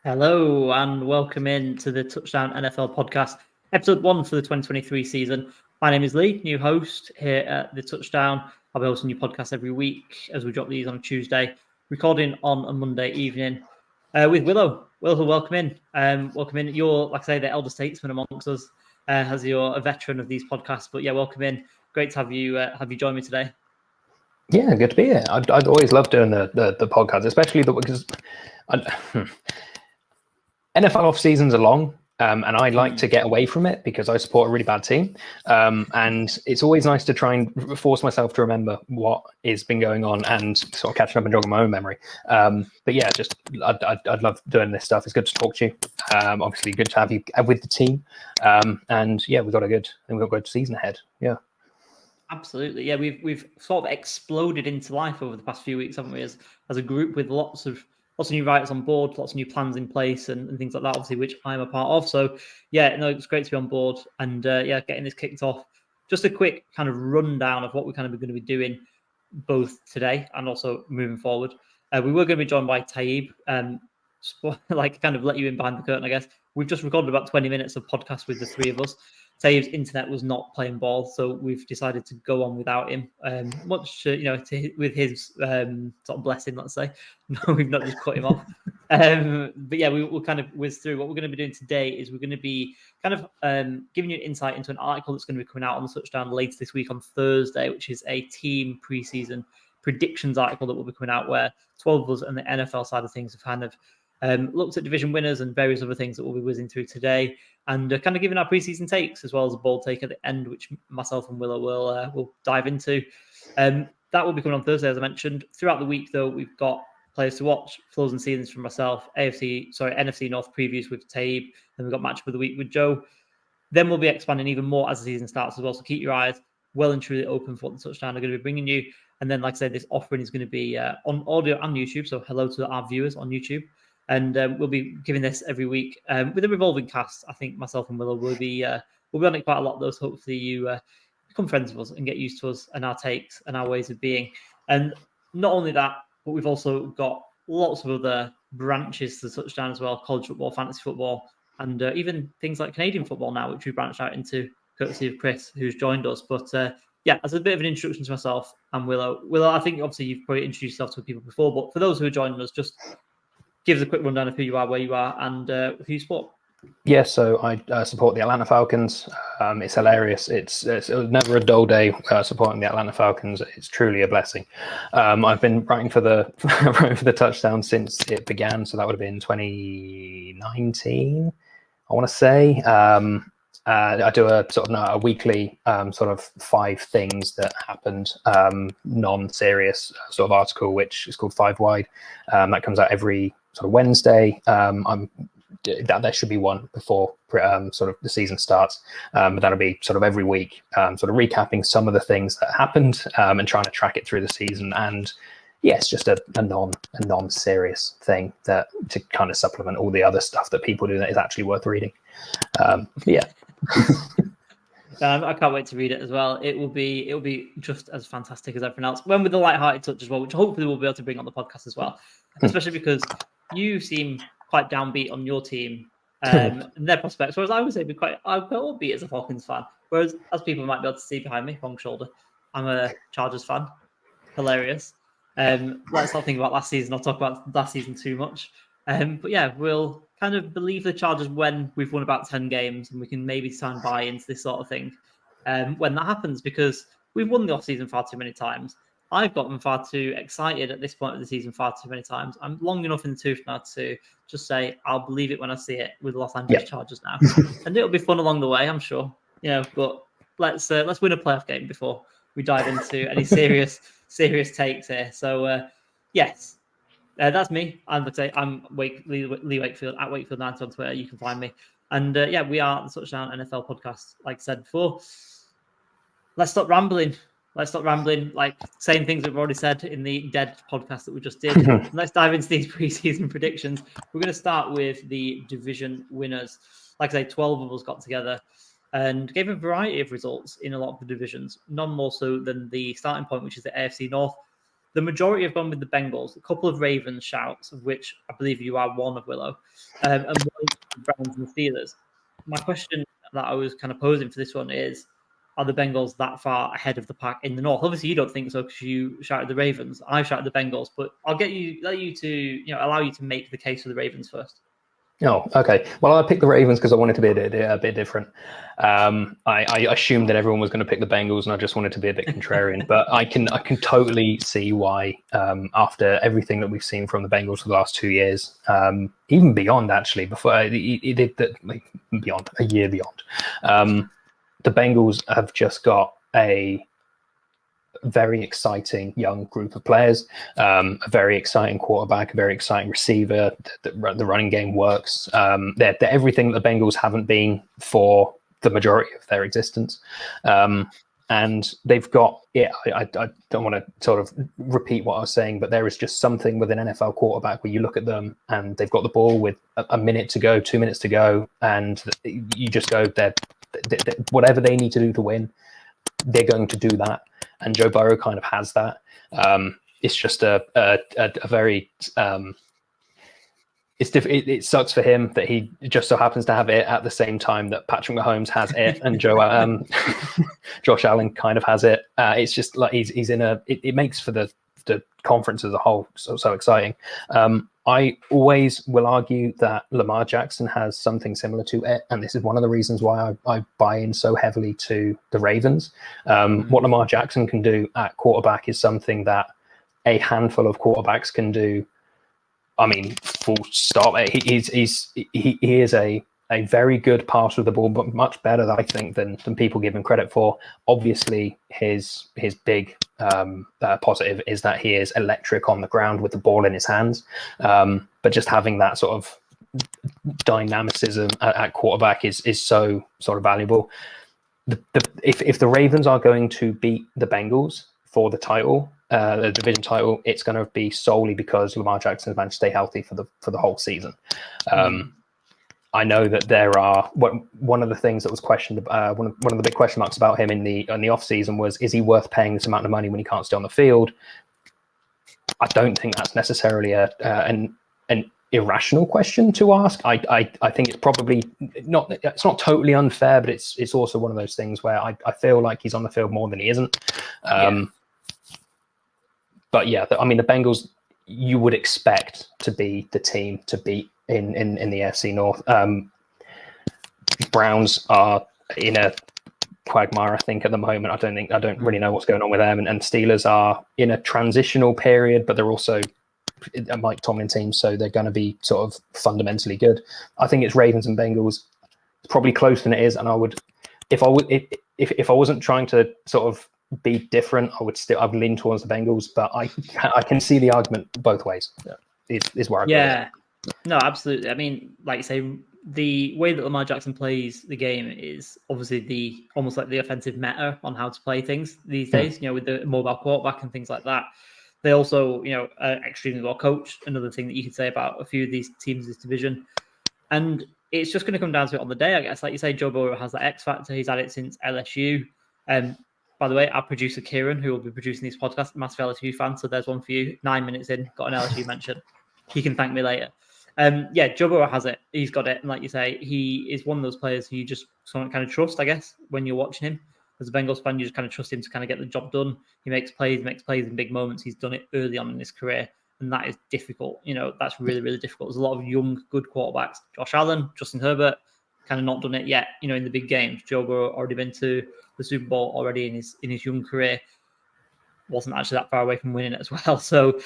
Hello and welcome in to the Touchdown NFL podcast, episode 1 for the 2023 season. My name is Lee, new host here at the Touchdown. I'll be hosting a new podcast every week as we drop these on a Tuesday, recording on a Monday evening with Willow. Willow, welcome in. Welcome in. You're, like I say, the elder statesman amongst us, as you're a veteran of these podcasts. But yeah, welcome in. Great to have you join me today. Yeah, good to be here. I'd always love doing the podcast, especially because NFL off seasons are long, and I like to get away from it because I support a really bad team, and it's always nice to try and force myself to remember what has been going on and sort of catching up and jogging my own memory. But yeah, just I'd love doing this stuff. It's good to talk to you. Obviously, good to have you with the team, and yeah, we've got a good season ahead. Yeah. Absolutely, yeah. We've sort of exploded into life over the past few weeks, haven't we? As a group, with lots of new writers on board, lots of new plans in place, and things like that. Obviously, which I'm a part of. So yeah, no, it's great to be on board, and yeah, getting this kicked off. Just a quick kind of rundown of what we're kind of going to be doing, both today and also moving forward. We were going to be joined by Taib, like kind of let you in behind the curtain, I guess. We've just recorded about 20 minutes of podcast with the three of us. Taib's internet was not playing ball, so we've decided to go on without him. Much, with his sort of blessing, let's say. No, we've not just cut him off. But yeah, we'll kind of whiz through. What we're going to be doing today is we're going to be kind of giving you an insight into an article that's going to be coming out on the Touchdown later this week on Thursday, which is a team preseason predictions article that will be coming out, where 12 of us and the NFL side of things have kind of looked at division winners and various other things that we'll be whizzing through today, and kind of giving our preseason takes, as well as a bold take at the end, which myself and Willow will dive into. That will be coming on Thursday, as I mentioned. Throughout the week, though, we've got players to watch, flows and ceilings from myself, NFC North previews with Taib, then we've got matchup of the week with Joe. Then we'll be expanding even more as the season starts as well, so keep your eyes well and truly open for what the Touchdown are going to be bringing you. And then, like I said, this offering is going to be on audio and YouTube, so hello to our viewers on YouTube. And we'll be giving this every week with a revolving cast. I think myself and Willow will be on it quite a lot, though. So hopefully you become friends with us and get used to us and our takes and our ways of being. And not only that, but we've also got lots of other branches to the Touchdown as well: college football, fantasy football, and even things like Canadian football now, which we branched out into, courtesy of Chris, who's joined us. But yeah, as a bit of an introduction to myself and Willow. Willow, I think obviously you've probably introduced yourself to people before, but for those who are joining us, just give us a quick rundown of who you are, where you are, and who you support. Yeah, so I support the Atlanta Falcons. It's hilarious. It's never a dull day supporting the Atlanta Falcons. It's truly a blessing. I've been writing for the Touchdown since it began, so that would have been 2019, I want to say. I do a sort of a weekly sort of 5 things that happened, non-serious sort of article, which is called 5 Wide. That comes out every sort of Wednesday. There should be one before sort of the season starts, but that'll be sort of every week, sort of recapping some of the things that happened and trying to track it through the season. And yeah, it's just a non-serious thing that to kind of supplement all the other stuff that people do that is actually worth reading. Yeah. I can't wait to read it as well. It will be just as fantastic as everything else, when with the light-hearted touch as well, which hopefully we'll be able to bring on the podcast as well, especially because you seem quite downbeat on your team and their prospects, whereas I would say I'm quite upbeat as a Falcons fan, whereas as people might be able to see behind me, wrong shoulder, I'm a Chargers fan. Hilarious. Let's not think about last season. I'll talk about last season too much. But yeah, we'll kind of believe the Chargers when we've won about 10 games, and we can maybe stand by into this sort of thing when that happens, because we've won the off-season far too many times. I've gotten far too excited at this point of the season far too many times. I'm long enough in the tooth now to just say I'll believe it when I see it with the Los Angeles Chargers now, and it'll be fun along the way, I'm sure. But let's win a playoff game before we dive into any serious takes here. So yes. That's me. I'm Lee Wakefield at Wakefield90 on Twitter. You can find me. And yeah, we are the Touchdown NFL podcast, like I said before. Let's stop rambling. Like saying things we've already said in the dead podcast that we just did. Let's dive into these preseason predictions. We're going to start with the division winners. Like I say, 12 of us got together and gave a variety of results in a lot of the divisions, none more so than the starting point, which is the AFC North. the majority have gone with the Bengals. A couple of Ravens shouts, of which I believe you are one of Willow, and one of the Browns and the Steelers. My question that I was kind of posing for this one is, are the Bengals that far ahead of the pack in the North? Obviously, you don't think so because you shouted the Ravens. I shouted the Bengals, but I'll let you to allow you to make the case for the Ravens first. Oh, okay. Well, I picked the Ravens because I wanted to be a bit different. I assumed that everyone was going to pick the Bengals, and I just wanted to be a bit contrarian. But I can totally see why, after everything that we've seen from the Bengals for the last 2 years, even beyond actually, before it did that, like, beyond a year beyond, the Bengals have just got a very exciting young group of players, a very exciting quarterback, a very exciting receiver. The running game works. They're everything that the Bengals haven't been for the majority of their existence. And they've got, I don't want to sort of repeat what I was saying, but there is just something with an NFL quarterback where you look at them and they've got the ball with a minute to go, 2 minutes to go, and you just go, they're whatever they need to do to win, they're going to do that. And Joe Burrow kind of has that. It's just a very it sucks for him that he just so happens to have it at the same time that Patrick Mahomes has it and Josh Allen kind of has it. It's just like he's in a. It makes for the conference as a whole so exciting. I always will argue that Lamar Jackson has something similar to it, and this is one of the reasons why I buy in so heavily to the Ravens. What Lamar Jackson can do at quarterback is something that a handful of quarterbacks can do. I mean, full stop. He is a very good passer of the ball, but much better, I think, than people give him credit for. Obviously, his big positive is that he is electric on the ground with the ball in his hands. But just having that sort of dynamicism at quarterback is so sort of valuable. If the Ravens are going to beat the Bengals for the title, the division title, it's going to be solely because Lamar Jackson has managed to stay healthy for the whole season. I know that there are one of the things that was questioned. One of the big question marks about him in the off season was, is he worth paying this amount of money when he can't stay on the field? I don't think that's necessarily an irrational question to ask. I think it's probably not. It's not totally unfair, but it's also one of those things where I feel like he's on the field more than he isn't. But yeah, I mean, the Bengals, you would expect to be the team to beat in the AFC North. Browns are in a quagmire, I think, at the moment. I don't really know what's going on with them. And Steelers are in a transitional period, but they're also a Mike Tomlin team, so they're going to be sort of fundamentally good. I think it's Ravens and Bengals. It's probably closer than it is, and I would, if I wasn't trying to sort of be different, I would lean towards the Bengals, but I can see the argument both ways. Is where I go. No, absolutely. I mean, like you say, the way that Lamar Jackson plays the game is obviously almost like the offensive meta on how to play things these days. With the mobile quarterback and things like that. They also, are extremely well coached. Another thing that you could say about a few of these teams this division, and it's just going to come down to it on the day, I guess. Like you say, Joe Burrow has that X factor. He's had it since LSU. By the way, our producer Kieran, who will be producing this podcast, massive LSU fan, so there's one for you. 9 minutes in, got an LSU mention. He can thank me later. Joe Burrow has it. He's got it. And like you say, he is one of those players who you just kind of trust, I guess, when you're watching him. As a Bengals fan, you just kind of trust him to kind of get the job done. He makes plays in big moments. He's done it early on in his career, and that is difficult. That's really, really difficult. There's a lot of young, good quarterbacks. Josh Allen, Justin Herbert, kind of not done it yet, in the big games. Joe Burrow already been to the Super Bowl already in his young career. Wasn't actually that far away from winning it as well. So,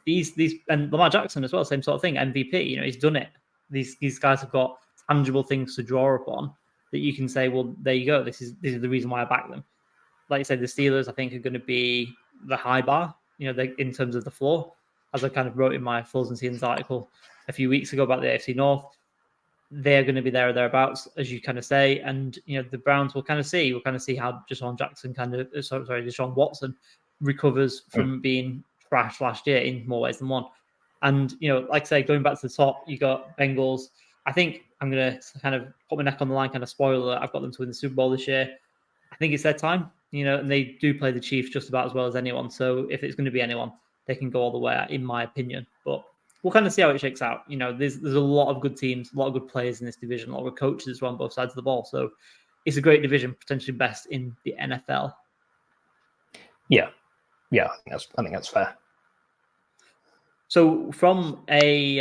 these and Lamar Jackson as well, same sort of thing. MVP, he's done it. These guys have got tangible things to draw upon that you can say, well, there you go. This is the reason why I back them. Like you said, the Steelers, I think, are going to be the high bar, in terms of the floor, as I kind of wrote in my Fulls and Seasons article a few weeks ago about the AFC North. They're going to be there or thereabouts, as you kind of say. And, the Browns will kind of see. We'll kind of see how Deshaun Watson recovers from being trash last year in more ways than one. And, like I say, going back to the top, you got Bengals. I think I'm going to kind of put my neck on the line, kind of spoiler. I've got them to win the Super Bowl this year. I think it's their time, and they do play the Chiefs just about as well as anyone. So if it's going to be anyone, they can go all the way, in my opinion. But we'll kind of see how it shakes out. There's a lot of good teams, a lot of good players in this division, a lot of good coaches as well on both sides of the ball. So it's a great division, potentially best in the NFL. Yeah, I think that's fair. So from a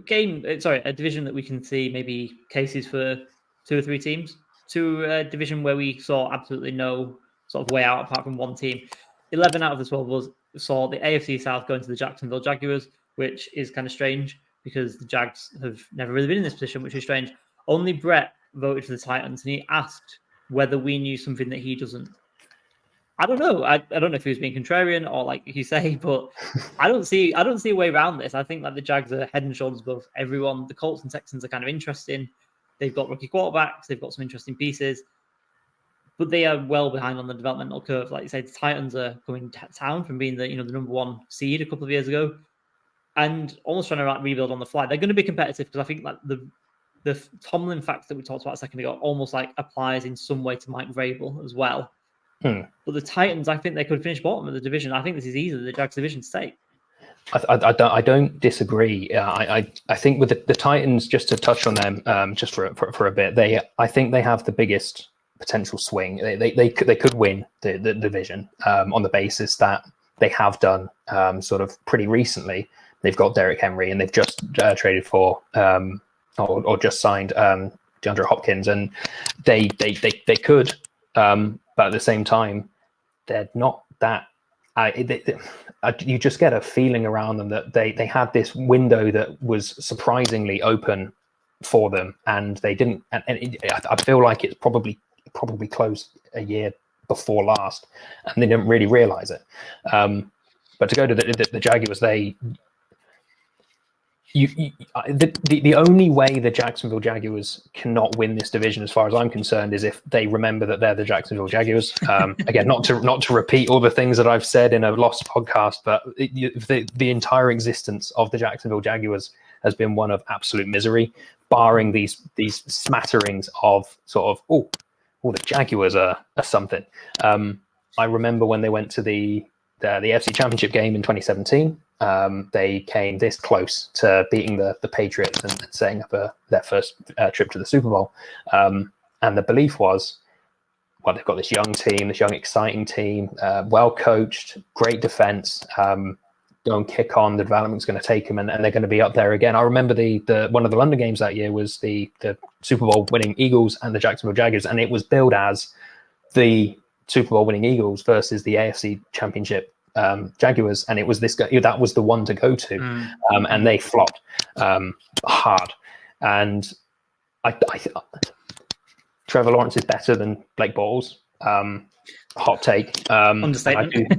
division that we can see maybe cases for 2 or 3 teams, to a division where we saw absolutely no sort of way out apart from one team. 11 out of the 12 saw the AFC South going to the Jacksonville Jaguars, which is kind of strange because the Jags have never really been in this position, which is strange. Only Brett voted for the Titans, and he asked whether we knew something that he doesn't. I don't know. I don't know if he was being contrarian or like you say, but I don't see a way around this. I think that the Jags are head and shoulders above everyone. The Colts and Texans are kind of interesting. They've got rookie quarterbacks. They've got some interesting pieces, but they are well behind on the developmental curve. Like you say, the Titans are coming to town from being the number 1 seed a couple of years ago, and almost trying to rebuild on the fly. They're going to be competitive because I think like the Tomlin factor that we talked about a second ago almost like applies in some way to Mike Vrabel as well. But the Titans, I think they could finish bottom of the division. I think this is easily the Jags division state. I don't disagree. I think with the Titans, just to touch on them, just for a bit, I think they have the biggest potential swing. They could win the division on the basis that they have done sort of pretty recently. They've got Derrick Henry, and they've just traded for or just signed DeAndre Hopkins, and they could. But at the same time, they're not that. You just get a feeling around them that they had this window that was surprisingly open for them, and they didn't. I feel like it's probably closed a year before last, and they didn't really realize it. But to go to the Jaguars, the only way the Jacksonville Jaguars cannot win this division, as far as I'm concerned, is if they remember that they're the Jacksonville Jaguars. Again, not to repeat all the things that I've said in a lost podcast, but the entire existence of the Jacksonville Jaguars has been one of absolute misery, barring these smatterings of sort of the Jaguars are something. I remember when they went to the AFC Championship game in 2017. They came this close to beating the Patriots and setting up their first trip to the Super Bowl. And the belief was, well, they've got this young team, this young, exciting team, well coached, great defense. Go and kick on. The development's going to take them, and they're going to be up there again. I remember the one of the London games that year was the Super Bowl winning Eagles and the Jacksonville Jaguars, and it was billed as the Super Bowl winning Eagles versus the AFC Championship Jaguars, and it was this guy that was the one to go to, and they flopped hard. And I Trevor Lawrence is better than Blake Bortles. Hot take. Understatement.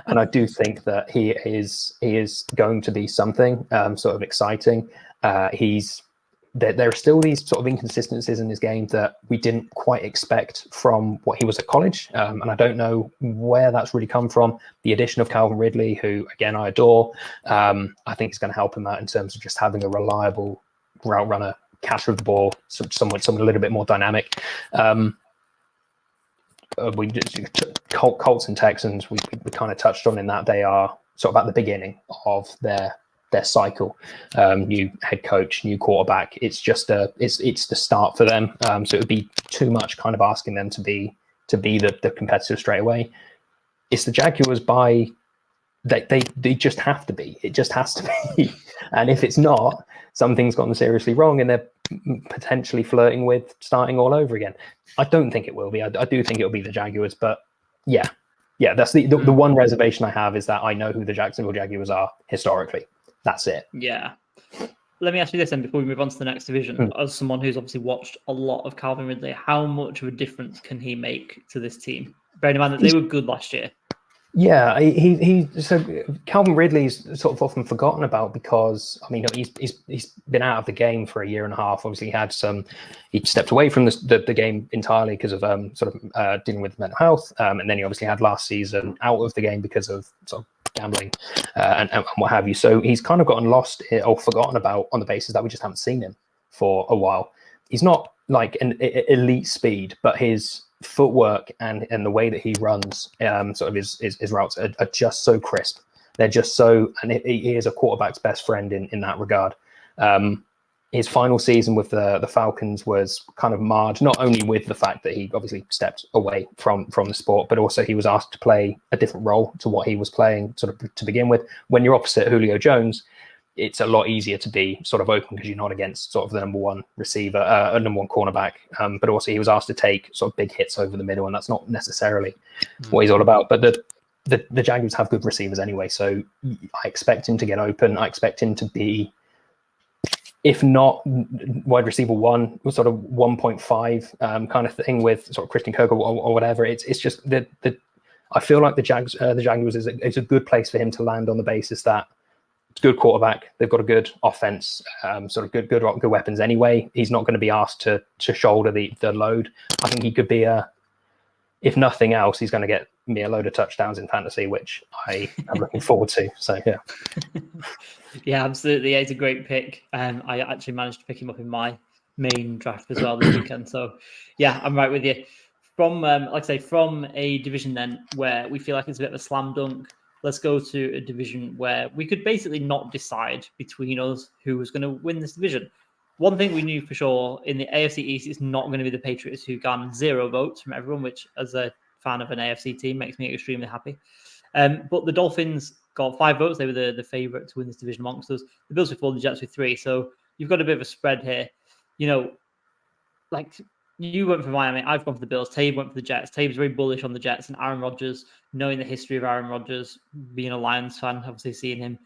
And I do think that he is going to be something sort of exciting. There are still these sort of inconsistencies in his game that we didn't quite expect from what he was at college. And I don't know where that's really come from. The addition of Calvin Ridley, who, again, I adore, I think is going to help him out in terms of just having a reliable route runner, catcher of the ball, someone a little bit more dynamic. Colts and Texans, we kind of touched on in that they are sort of at the beginning of their cycle. New head coach, new quarterback. It's just it's the start for them. So it would be too much kind of asking them to be the competitor straight away. It's the Jaguars they just have to be. It just has to be. And if it's not, something's gone seriously wrong, and they're potentially flirting with starting all over again. I don't think it will be. I do think it'll be the Jaguars, but yeah. That's the one reservation I have, is that I know who the Jacksonville Jaguars are historically. That's it. Yeah. Let me ask you this then before we move on to the next division. As someone who's obviously watched a lot of Calvin Ridley, how much of a difference can he make to this team? Bearing in mind that they were good last year. Yeah, so Calvin Ridley's sort of often forgotten about because, I mean, he's been out of the game for a year and a half. Obviously, he stepped away from the game entirely because of dealing with mental health, and then he obviously had last season out of the game because of sort of gambling and what have you. So he's kind of gotten lost or forgotten about on the basis that we just haven't seen him for a while. He's not like an elite speed, but his footwork and the way that he runs sort of his routes are just so crisp. They're just so, and he is a quarterback's best friend in that regard. His final season with the Falcons was kind of marred, not only with the fact that he obviously stepped away from the sport, but also he was asked to play a different role to what he was playing sort of to begin with. When you're opposite Julio Jones, it's a lot easier to be sort of open because you're not against sort of the number one receiver, a number one cornerback. But also he was asked to take sort of big hits over the middle, and that's not necessarily what he's all about. But the Jaguars have good receivers anyway, so I expect him to get open. I expect him to be, if not wide receiver 1, sort of 1.5 kind of thing with sort of Christian Kirk or whatever. It's just the I feel like the Jaguars is a good place for him to land on the basis that it's a good quarterback. They've got a good offense, sort of good weapons anyway. He's not going to be asked to shoulder the load. I think he could be if nothing else, he's going to get me a load of touchdowns in fantasy, which I am looking forward to. So, yeah. Yeah, absolutely. Yeah, it's a great pick. I actually managed to pick him up in my main draft as well this weekend. So, yeah, I'm right with you. From, like I say, from a division then where we feel like it's a bit of a slam dunk, let's go to a division where we could basically not decide between us who was going to win this division. One thing we knew for sure in the AFC East, it's not going to be the Patriots who garnered 0 votes from everyone, which as a fan of an AFC team makes me extremely happy. But the Dolphins got 5 votes. They were the favourite to win this division amongst us. The Bills before the Jets with 3. So you've got a bit of a spread here. You know, like you went for Miami. I've gone for the Bills. Tabe went for the Jets. Tabe's very bullish on the Jets and Aaron Rodgers, knowing the history of Aaron Rodgers, being a Lions fan, obviously seeing him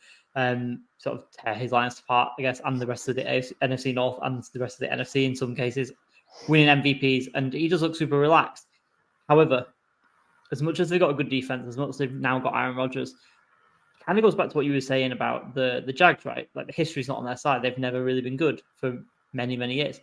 sort of tear his Lions apart, I guess, and the rest of the NFC North and the rest of the NFC in some cases, winning MVPs. And he does look super relaxed. However, as much as they've got a good defense, as much as they've now got Aaron Rodgers, kind of goes back to what you were saying about the Jags, right? Like the history's not on their side. They've never really been good for many, many years.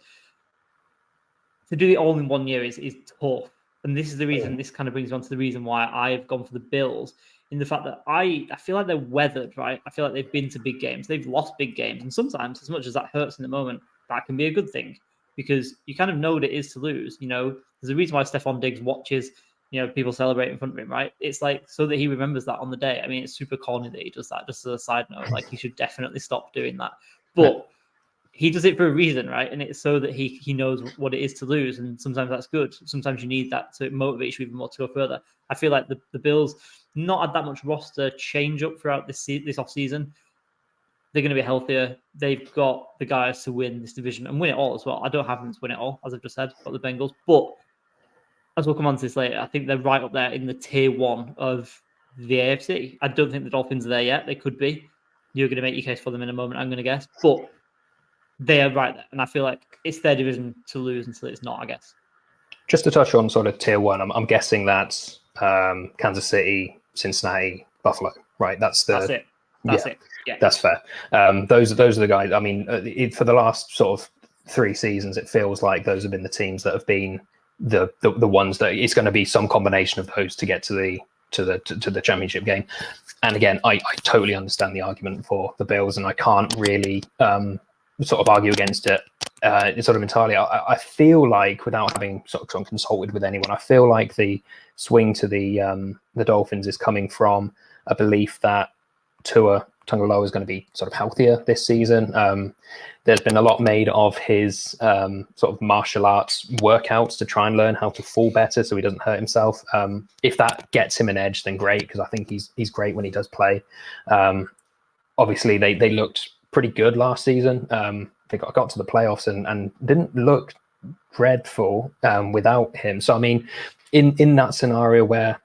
To do it all in 1 year is tough. And this is the reason, this kind of brings me on to the reason why I've gone for the Bills, in the fact that I feel like they're weathered, right? I feel like they've been to big games. They've lost big games. And sometimes, as much as that hurts in the moment, that can be a good thing because you kind of know what it is to lose. You know, there's a reason why Stephon Diggs watches, you know, people celebrate in front of him, right? It's like so that he remembers that on the day. I mean, it's super corny that he does that, just as a side note. Like, he should definitely stop doing that. But he does it for a reason, right? And it's so that he knows what it is to lose. And sometimes that's good. Sometimes you need that to motivate you even more to go further. I feel like the Bills not had that much roster change up throughout this offseason. They're going to be healthier. They've got the guys to win this division and win it all as well. I don't have them to win it all, as I've just said, got the Bengals. But as we'll come on to this later, I think they're right up there in the tier 1 of the AFC. I don't think the Dolphins are there yet. They could be. You're going to make your case for them in a moment, I'm going to guess. But they are right there. And I feel like it's their division to lose until it's not, I guess. Just to touch on sort of tier 1, I'm guessing that's Kansas City, Cincinnati, Buffalo, right? That's it. That's it. Yeah, that's fair. Those are the guys. I mean, for the last sort of 3 seasons, it feels like those have been the teams that have been the ones that it's going to be some combination of those to get to the championship game. And again, I totally understand the argument for the Bills, and I can't really sort of argue against it sort of entirely. I feel like, without having sort of consulted with anyone, I feel like the swing to the Dolphins is coming from a belief that Tua Tagovailoa is going to be sort of healthier this season. There's been a lot made of his sort of martial arts workouts to try and learn how to fall better so he doesn't hurt himself. If that gets him an edge, then great, because I think he's great when he does play. Obviously, they looked pretty good last season. They got to the playoffs and didn't look dreadful without him. So, I mean, in that scenario where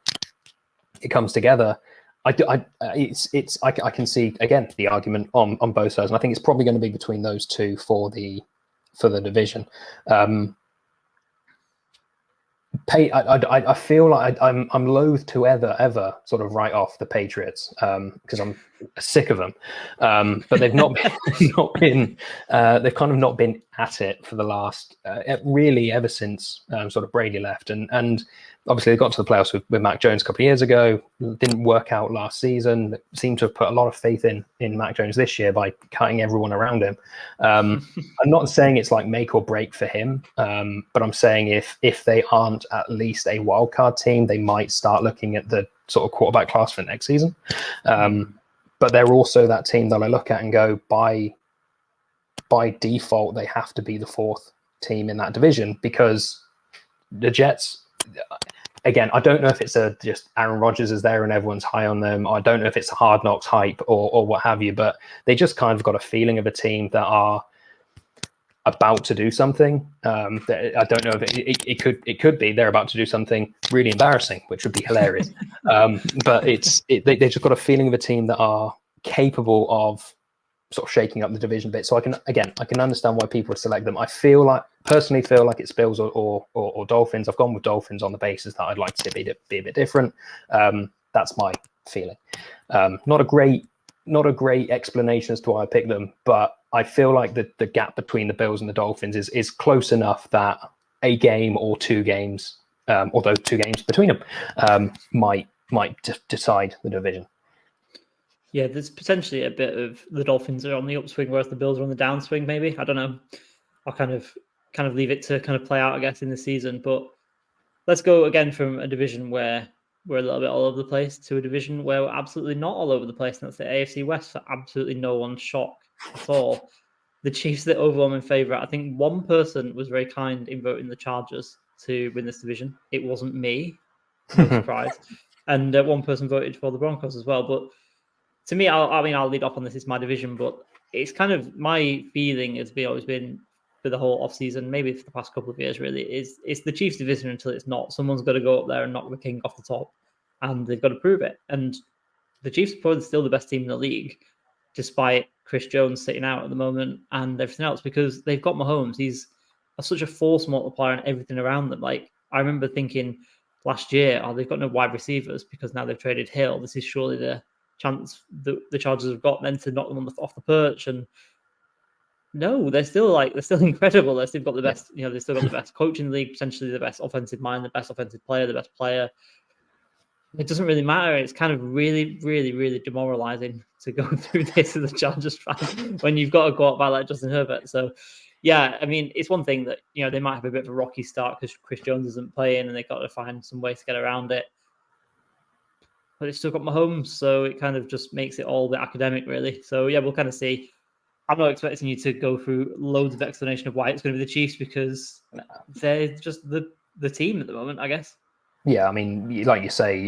it comes together, I can see again the argument on both sides, and I think it's probably going to be between those two for the division. I feel like I'm loath to ever sort of write off the Patriots because I'm sick of them, but they've not been they've kind of not been at it for the last, really ever since sort of Brady left. And obviously they got to the playoffs with Mac Jones a couple of years ago. Didn't work out last season. Seemed to have put a lot of faith in Mac Jones this year by cutting everyone around him. I'm not saying it's like make or break for him, but I'm saying if they aren't at least a wild card team, they might start looking at the sort of quarterback class for next season. But they're also that team that I look at and go, by default, they have to be the fourth team in that division, because the Jets, again, I don't know if it's just Aaron Rodgers is there and everyone's high on them. I don't know if it's a Hard Knocks hype or what have you, but they just kind of got a feeling of a team that are about to do something. I don't know if it could be they're about to do something really embarrassing, which would be hilarious. But they just got a feeling of a team that are capable of sort of shaking up the division a bit. So I can understand why people would select them. I personally feel like it's Bills or Dolphins. I've gone with Dolphins on the basis that I'd like to be a bit different. That's my feeling. Not a great explanation as to why I picked them, but I feel like the gap between the Bills and the Dolphins is close enough that a game or two games, or those two games between them, might decide the division. Yeah, there's potentially a bit of the Dolphins are on the upswing, whereas the Bills are on the downswing. Maybe, I don't know. I'll kind of leave it to kind of play out, I guess, in the season. But let's go again from a division where we're a little bit all over the place to a division where we're absolutely not all over the place, and that's the AFC West for absolutely no one's shock at all. The Chiefs are the overwhelming favourite. I think one person was very kind in voting the Chargers to win this division. It wasn't me, no surprise. And one person voted for the Broncos as well. But to me, I'll lead off on this. It's my division, but it's kind of my feeling has always been for the whole offseason, maybe for the past couple of years, really, it's the Chiefs division until it's not. Someone's got to go up there and knock the king off the top, and they've got to prove it. And the Chiefs are probably still the best team in the league, despite Chris Jones sitting out at the moment and everything else, because they've got Mahomes. He's such a force multiplier and everything around them. Like, I remember thinking last year, they've got no wide receivers because now they've traded Hill. This is surely the chance the Chargers have got then to knock them off the perch. And no, they're still incredible. They've still got the best, they've still got the best coach in the league, potentially the best offensive mind, the best offensive player, the best player. It doesn't really matter. It's kind of really, really, really demoralizing to go through this as a Chargers fan when you've got to go out by like Justin Herbert. So yeah, I mean, it's one thing that, they might have a bit of a rocky start because Chris Jones isn't playing and they've got to find some ways to get around it. But it's still got Mahomes, so it kind of just makes it all a bit academic, really. So yeah, we'll kind of see. I'm not expecting you to go through loads of explanation of why it's going to be the Chiefs, because they're just the team at the moment, I guess. Yeah, I mean, like you say,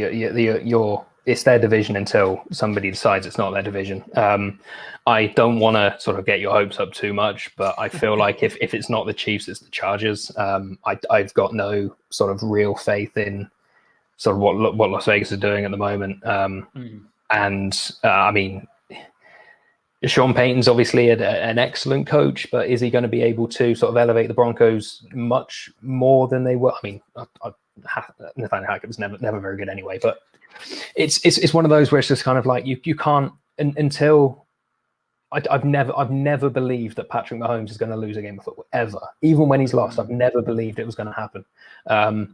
it's their division until somebody decides it's not their division. I don't want to sort of get your hopes up too much, but I feel like if it's not the Chiefs, it's the Chargers. I've got no sort of real faith in sort of what Las Vegas is doing at the moment. And I mean, Sean Payton's obviously an excellent coach, but is he going to be able to sort of elevate the Broncos much more than they were? I mean, Nathaniel Hackett was never very good anyway, but it's one of those where it's just kind of like you can't until I've never believed that Patrick Mahomes is going to lose a game of football ever. Even when he's lost, I've never believed it was going to happen. I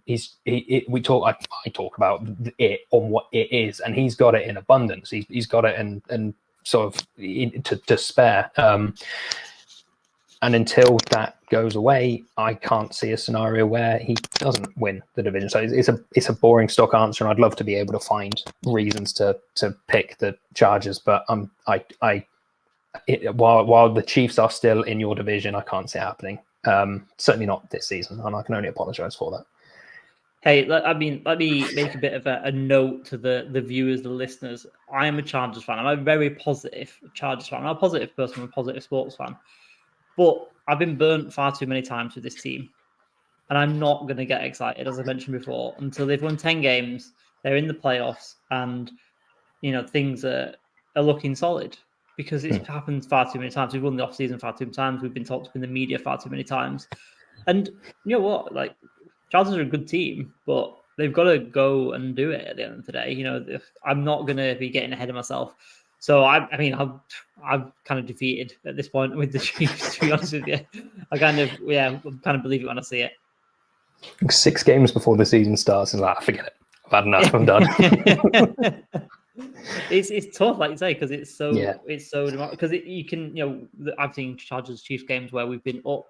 talk about it on what it is, and he's got it in abundance. He's got it and sort of to spare. And until that goes away, I can't see a scenario where he doesn't win the division. So it's a boring stock answer, and I'd love to be able to find reasons to pick the Chargers, but while the Chiefs are still in your division, I can't see it happening. Certainly not this season, and I can only apologize for that. Hey, let me make a bit of a note to the viewers, the listeners. I am a Chargers fan. I'm a very positive Chargers fan. I'm a positive person. I'm a positive sports fan. But I've been burnt far too many times with this team. And I'm not going to get excited, as I mentioned before, until they've won 10 games, they're in the playoffs, and things are looking solid. Because it's happened far too many times. We've won the offseason far too many times. We've been talked to in the media far too many times. And you know what? Like, Chargers are a good team, but they've got to go and do it at the end of the day. I'm not going to be getting ahead of myself. So, I'm kind of defeated at this point with the Chiefs, to be honest with you. I kind of believe it when I see it. 6 games before the season starts, and forget it. I've had enough. I'm done. It's tough, like you say, because it's so because you can I've seen Chargers Chiefs games where we've been up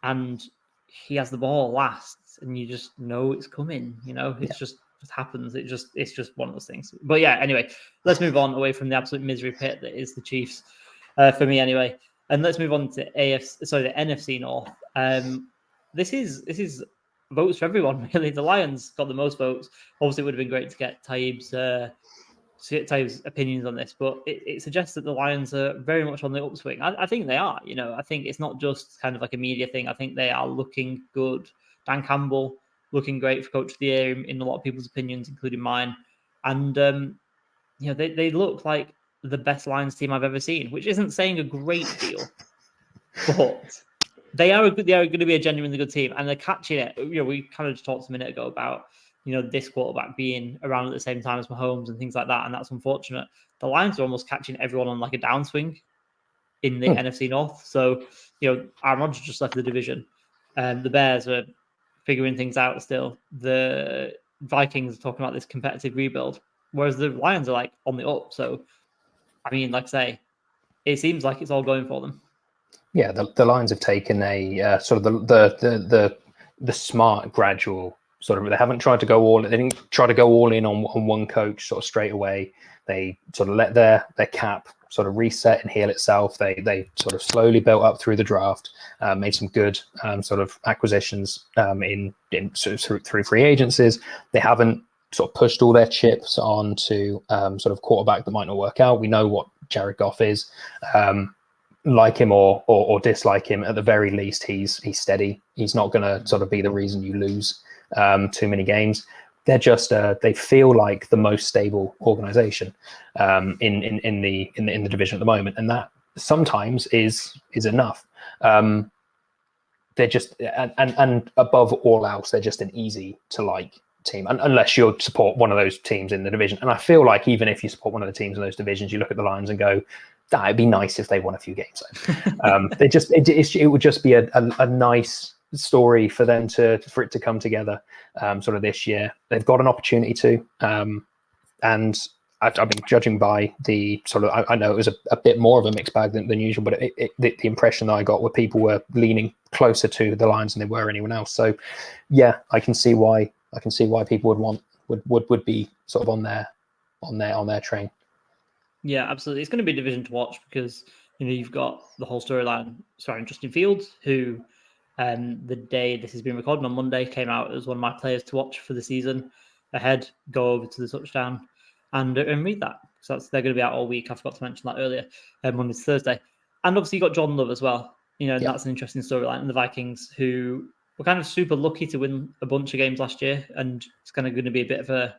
and he has the ball last, and you just know it's coming. It's just happens. It's just one of those things. But yeah, anyway, let's move on away from the absolute misery pit that is the Chiefs for me anyway, and let's move on to the NFC North. This is votes for everyone really. The Lions got the most votes. Obviously, it would have been great to get Taib's opinions on this, but it suggests that the Lions are very much on the upswing. I think they are. I think it's not just kind of like a media thing. I think they are looking good. Dan Campbell looking great for Coach of the Year in a lot of people's opinions, including mine. And they look like the best Lions team I've ever seen, which isn't saying a great deal, but they are going to be a genuinely good team, and they're catching it. We kind of just talked a minute ago about this quarterback being around at the same time as Mahomes and things like that, and that's unfortunate. The Lions are almost catching everyone on like a downswing in the NFC North. So Aaron Rodgers just left the division, and the Bears are figuring things out still. The Vikings are talking about this competitive rebuild, whereas the Lions are like on the up. So I mean, like I say, it seems like it's all going for them. Yeah, the Lions have taken a sort of the smart, gradual sort of. They haven't tried to go all. They didn't try to go all in on one coach sort of straight away. They sort of let their cap sort of reset and heal itself. They sort of slowly built up through the draft, made some good sort of acquisitions in through free agencies. They haven't sort of pushed all their chips onto sort of quarterback that might not work out. We know what Jared Goff is. Like him or dislike him, at the very least, he's steady. He's not going to sort of be the reason you lose too many games. They're just they feel like the most stable organization in the division at the moment, and that sometimes is enough. They're just and above all else, they're just an easy to like team, unless you support one of those teams in the division. And I feel like even if you support one of the teams in those divisions, you look at the Lions and go, it'd be nice if they won a few games. It would just be a nice story for them for it to come together sort of this year. They've got an opportunity to, and I've been judging by the sort of, I know it was a bit more of a mixed bag than usual, but the impression that I got were people were leaning closer to the Lions than they were anyone else. So yeah, I can see why people would be sort of on their train. Yeah, absolutely. It's going to be a division to watch because you've got the whole storyline surrounding Justin Fields, who the day this has been recorded on Monday came out as one of my players to watch for the season ahead. Go over to the touchdown and read that. So they're going to be out all week. I forgot to mention that earlier. Monday to Thursday, and obviously you got Jordan Love as well. That's an interesting storyline. And the Vikings, who were kind of super lucky to win a bunch of games last year, and it's kind of going to be a bit of a,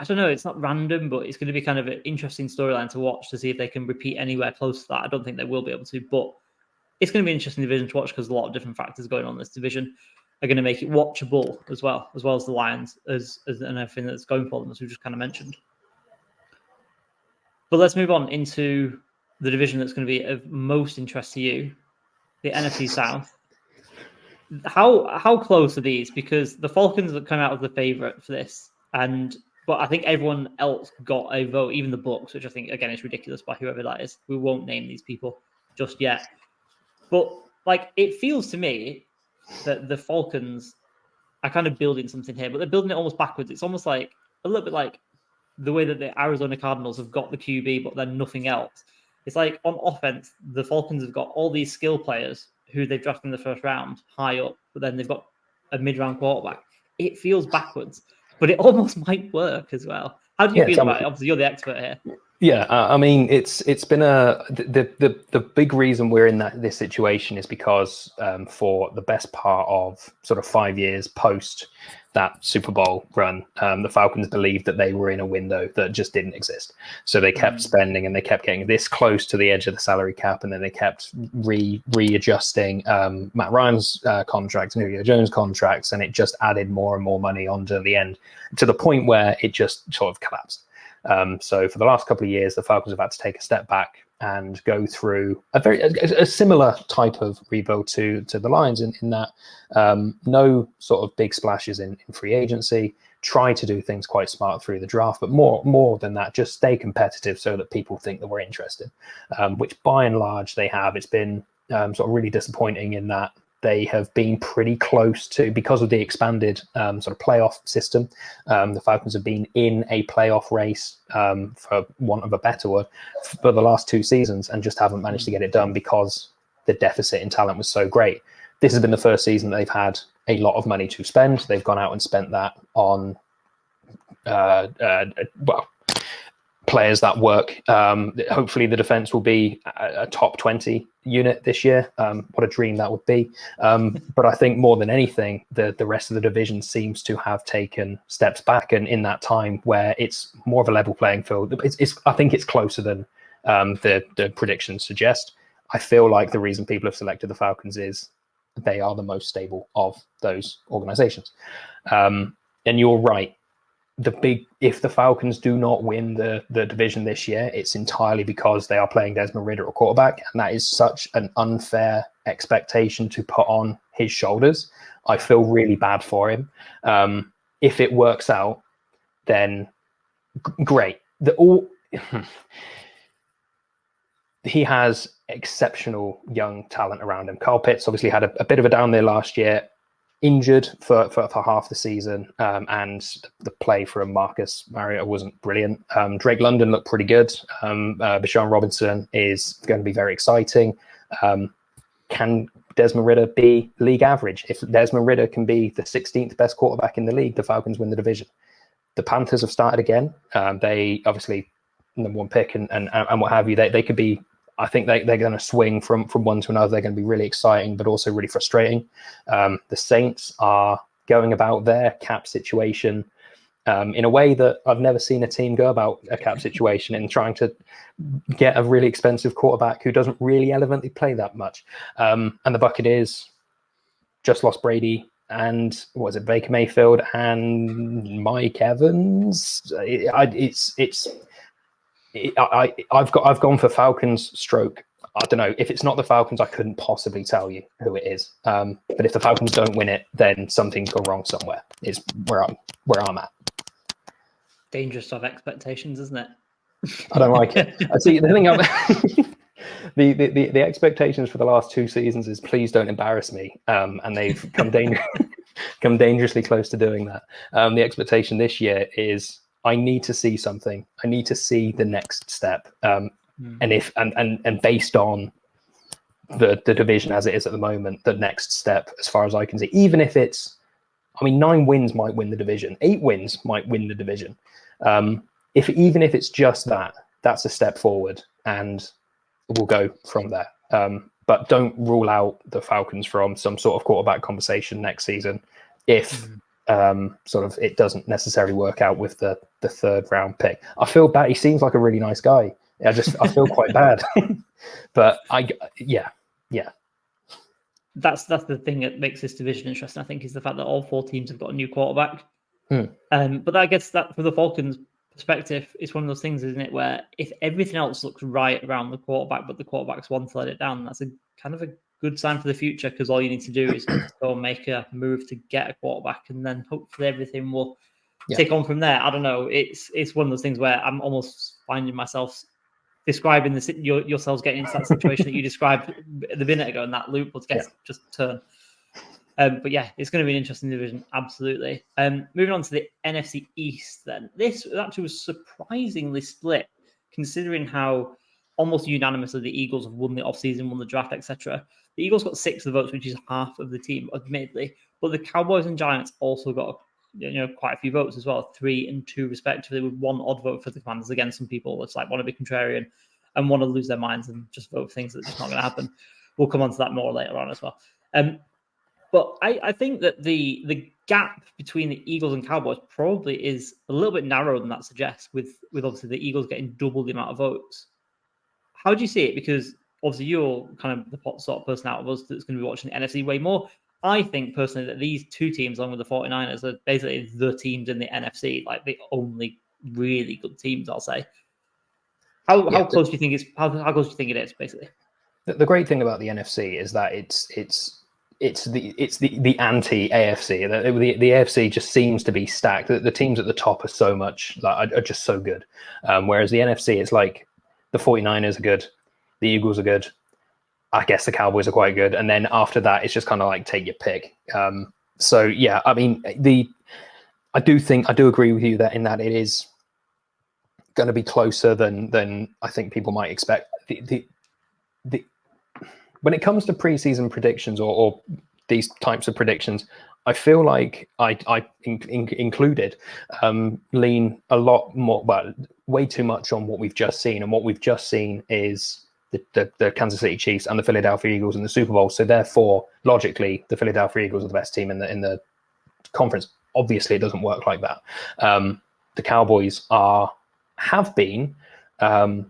I don't know, it's not random, but it's going to be kind of an interesting storyline to watch to see if they can repeat anywhere close to that. I don't think they will be able to, but it's going to be an interesting division to watch because a lot of different factors going on in this division are going to make it watchable as well as the Lions and everything that's going for them, as we just kind of mentioned. But let's move on into the division that's going to be of most interest to you, the NFC South. How close are these? Because the Falcons have come out as the favorite for this, but I think everyone else got a vote, even the Bucs, which I think, again, is ridiculous by whoever that is. We won't name these people just yet. But, it feels to me that the Falcons are kind of building something here, but they're building it almost backwards. It's almost like a little bit like the way that the Arizona Cardinals have got the QB, but then nothing else. It's like on offense, the Falcons have got all these skill players who they've drafted in the first round high up, but then they've got a mid-round quarterback. It feels backwards. But it almost might work as well. How do you feel about it? Obviously, you're the expert here. Yeah, I mean, it's been the big reason we're in this situation is because for the best part of sort of 5 years post that Super Bowl run, the Falcons believed that they were in a window that just didn't exist. So they kept spending and they kept getting this close to the edge of the salary cap, and then they kept readjusting Matt Ryan's contract and Julio Jones' contracts, and it just added more and more money onto the end to the point where it just sort of collapsed. So for the last couple of years, the Falcons have had to take a step back and go through a similar type of rebuild to the Lions in that no sort of big splashes in free agency, try to do things quite smart through the draft, but more than that, just stay competitive so that people think that we're interested, which by and large they have. It's been sort of really disappointing in that they have been pretty close to, because of the expanded sort of playoff system, the Falcons have been in a playoff race, for want of a better word, for the last 2 seasons and just haven't managed to get it done because the deficit in talent was so great. This has been the first season they've had a lot of money to spend. They've gone out and spent that on, players that work. Hopefully the defense will be a top 20 unit this year. What a dream that would be. But I think more than anything, the rest of the division seems to have taken steps back. And in that time where it's more of a level playing field, I think it's closer than the predictions suggest. I feel like the reason people have selected the Falcons is they are the most stable of those organizations. And you're right. If the Falcons do not win the division this year, it's entirely because they are playing Desmond Ridder at quarterback, and that is such an unfair expectation to put on his shoulders. I feel really bad for him. If it works out, then great. He has exceptional young talent around him. Kyle Pitts obviously had a bit of a down there last year, injured for half the season, and the play from Marcus Mariota wasn't brilliant. Drake London looked pretty good. Bijan Robinson is going to be very exciting. Can Desmond Ridder be league average? If Desmond Ridder can be the 16th best quarterback in the league, the Falcons win the division. The Panthers have started again. They obviously number 1 pick and what have you. They could be. I think they're going to swing from one to another. They're going to be really exciting, but also really frustrating. The Saints are going about their cap situation in a way that I've never seen a team go about a cap situation, in trying to get a really expensive quarterback who doesn't really elegantly play that much. And the Buccaneers just lost Brady and Baker Mayfield and Mike Evans. I've gone for Falcons stroke. I don't know if it's not the Falcons. I couldn't possibly tell you who it is. But if the Falcons don't win it, then something's gone wrong somewhere. Is where I'm at. Dangerous to have expectations, isn't it? I don't like it. I see the thing. The expectations for the last 2 seasons is please don't embarrass me, and they've come dangerously close to doing that. The expectation this year is, I need to see something. I need to see the next step. And based on the division as it is at the moment, the next step, as far as I can see, even if it's, 9 wins might win the division, 8 wins might win the division. Even if it's just that, that's a step forward, and we'll go from there. But don't rule out the Falcons from some sort of quarterback conversation next season if it doesn't necessarily work out with the 3rd round pick. I feel bad. He seems like a really nice guy. I feel quite bad. But yeah. That's the thing that makes this division interesting, I think, is the fact that all 4 teams have got a new quarterback. But I guess that from the Falcons' perspective, it's one of those things, isn't it, where if everything else looks right around the quarterback, but the quarterbacks want to let it down, that's a kind of a good sign for the future, because all you need to do is go and make a move to get a quarterback, and then hopefully everything will take on from there. I don't know. It's one of those things where I'm almost finding myself describing yourselves getting into that situation that you described a minute ago, and that loop will just turn. But yeah, it's going to be an interesting division, absolutely. Moving on to the NFC East, then. This actually was surprisingly split, considering how almost unanimously the Eagles have won the offseason, won the draft, etc. The Eagles got 6 of the votes, which is half of the team, admittedly. But the Cowboys and Giants also got quite a few votes as well, 3 and 2 respectively, with 1 odd vote for the Commanders. Again, some people it's like want to be contrarian and want to lose their minds and just vote for things that are just not going to happen. We'll come on to that more later on as well. But I think that the gap between the Eagles and Cowboys probably is a little bit narrower than that suggests, with obviously the Eagles getting double the amount of votes. How do you see it? Because obviously you're kind of the sort of person out of us that's going to be watching the NFC way more. I think personally that these 2 teams, along with the 49ers, are basically the teams in the NFC, like the only really good teams, I'll say. How close do you think it's? How close do you think it is, basically? The great thing about the NFC is that it's the anti-AFC. The AFC just seems to be stacked. The teams at the top are so much are just so good, whereas the NFC, it's like the 49ers are good, the Eagles are good, I guess the Cowboys are quite good, and then after that, it's just kind of like take your pick. So yeah, I mean, I do agree with you that it is going to be closer than I think people might expect. When it comes to preseason predictions or these types of predictions, I feel like I included lean a lot more, well, way too much on what we've just seen, and what we've just seen is the Kansas City Chiefs and the Philadelphia Eagles in the Super Bowl. So therefore, logically, the Philadelphia Eagles are the best team in the conference. Obviously, it doesn't work like that. The Cowboys have been a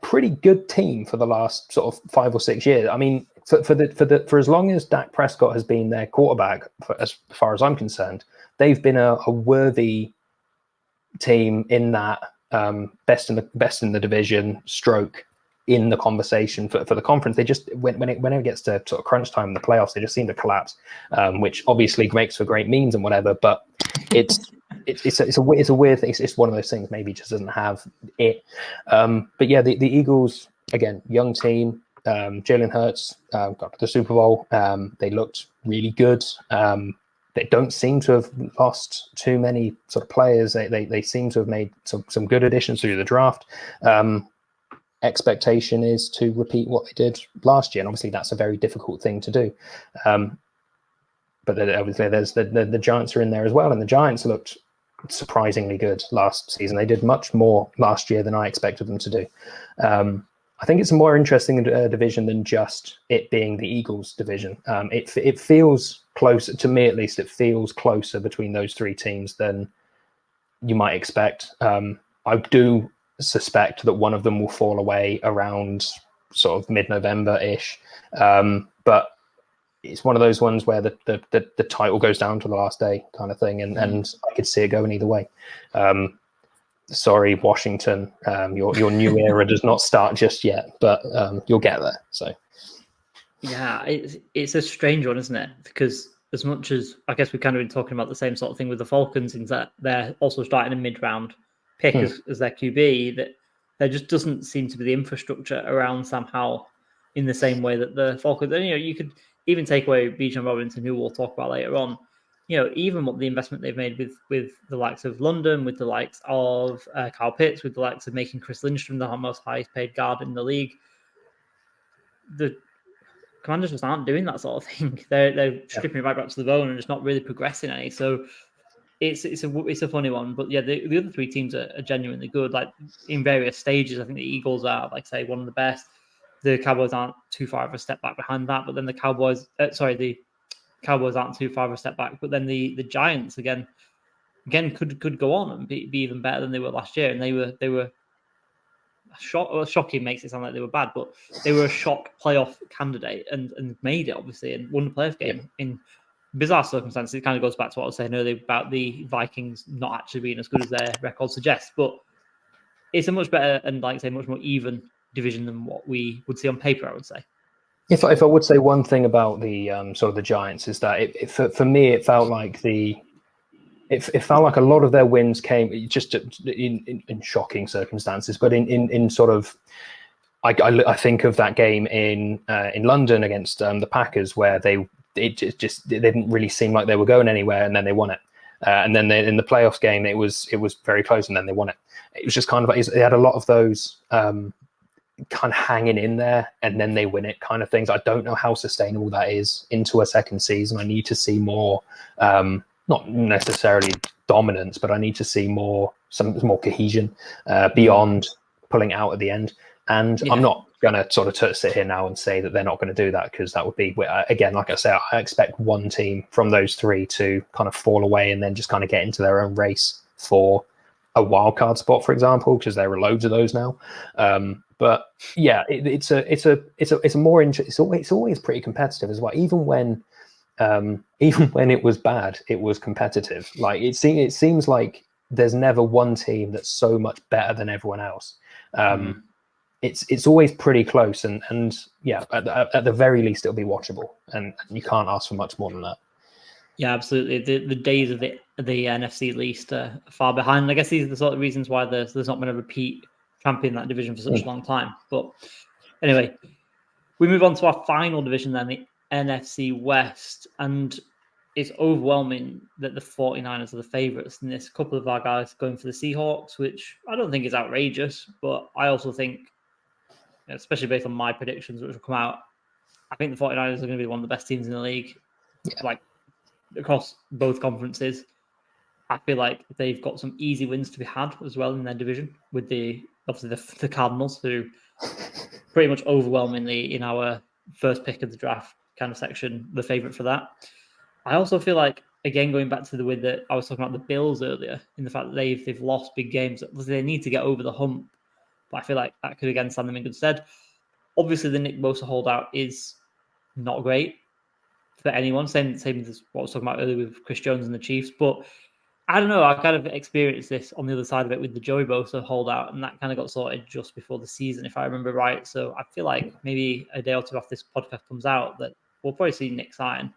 pretty good team for the last sort of 5 or 6 years. I mean, for as long as Dak Prescott has been their quarterback, as far as I'm concerned, they've been a worthy team in that best in the division, stroke in the conversation for the conference. They just when it gets to sort of crunch time in the playoffs, they just seem to collapse, which obviously makes for great memes and whatever. But it's a weird thing. It's one of those things. Maybe just doesn't have it. But yeah, the Eagles, again, young team. Jalen Hurts got to the Super Bowl. They looked really good. They don't seem to have lost too many sort of players. They seem to have made some good additions through the draft. Expectation is to repeat what they did last year, and obviously that's a very difficult thing to do. But obviously there's the Giants are in there as well, and the Giants looked surprisingly good last season. They did much more last year than I expected them to do. I think it's a more interesting division than just it being the Eagles division. It feels closer, to me at least, it feels closer between those three teams than you might expect. I do suspect that one of them will fall away around sort of mid-November-ish. But it's one of those ones where the title goes down to the last day kind of thing, and I could see it going either way. Sorry, Washington, your new era does not start just yet, but you'll get there. So, yeah, it's a strange one, isn't it? Because as much as I guess we've kind of been talking about the same sort of thing with the Falcons, in that they're also starting a mid-round pick as their QB, that there just doesn't seem to be the infrastructure around Sam Howell in the same way that the Falcons. And, you could even take away Bijan Robinson, who we'll talk about later on. Even what the investment they've made with the likes of London, with the likes of Kyle Pitts, with the likes of making Chris Lindstrom the most highest paid guard in the league, the Commanders just aren't doing that sort of thing. They're stripping it right back to the bone and just not really progressing any. So it's a funny one. But yeah, the other three teams are genuinely good, like in various stages. I think the Eagles are, like say, one of the best. The Cowboys aren't too far of a step back behind that, but then the Cowboys aren't too far of a step back. But then the Giants again could go on and be even better than they were last year. And they were shocking makes it sound like they were bad, but they were a shock playoff candidate and made it, obviously, and won the playoff game in bizarre circumstances. It kind of goes back to what I was saying earlier about the Vikings not actually being as good as their record suggests, but it's a much better and, like I say, much more even division than what we would see on paper, I would say. If I would say one thing about the sort of the Giants is that for me it felt like it felt like a lot of their wins came just in shocking circumstances, but in sort of I think of that game in London against the Packers where they didn't really seem like they were going anywhere, and then they won it. And then in the playoffs game, it was very close, and then they won it. It was just kind of like they had a lot of those kind of hanging in there, and then they win it kind of things. I don't know how sustainable that is into a second season. I need to see more, not necessarily dominance, but I need to see some more cohesion beyond pulling out at the end. And I'm not going to sort of sit here now and say that they're not going to do that, because that would be, again, like I say, I expect one team from those three to kind of fall away and then just kind of get into their own race for a wild card spot, for example, because there are loads of those now. But yeah, it's always pretty competitive as well. Even when it was bad, it was competitive. Like it seems like there's never one team that's so much better than everyone else. It's always pretty close, and yeah, at the very least, it'll be watchable, and you can't ask for much more than that. Yeah, absolutely. The days of the NFC least are far behind. And I guess these are the sort of reasons why there's not been a repeat champion in that division for such a long time. But anyway, we move on to our final division then, the NFC West. And it's overwhelming that the 49ers are the favourites in this. A couple of our guys going for the Seahawks, which I don't think is outrageous. But I also think, especially based on my predictions, which will come out, I think the 49ers are going to be one of the best teams in the league. Yeah. Like, across both conferences. I feel like they've got some easy wins to be had as well in their division with obviously the Cardinals, who pretty much overwhelmingly in our first pick of the draft kind of section, the favorite for that. I also feel like, again, going back to the way that I was talking about the Bills earlier, in the fact that they've lost big games, they need to get over the hump. But I feel like that could again stand them in good stead. Obviously, the Nick Bosa holdout is not great for anyone. Same as what I was talking about earlier with Chris Jones and the Chiefs. But I don't know. I kind of experienced this on the other side of it with the Joey Bosa holdout, and that kind of got sorted just before the season, if I remember right. So I feel like maybe a day or two after this podcast comes out, that we'll probably see Nick sign.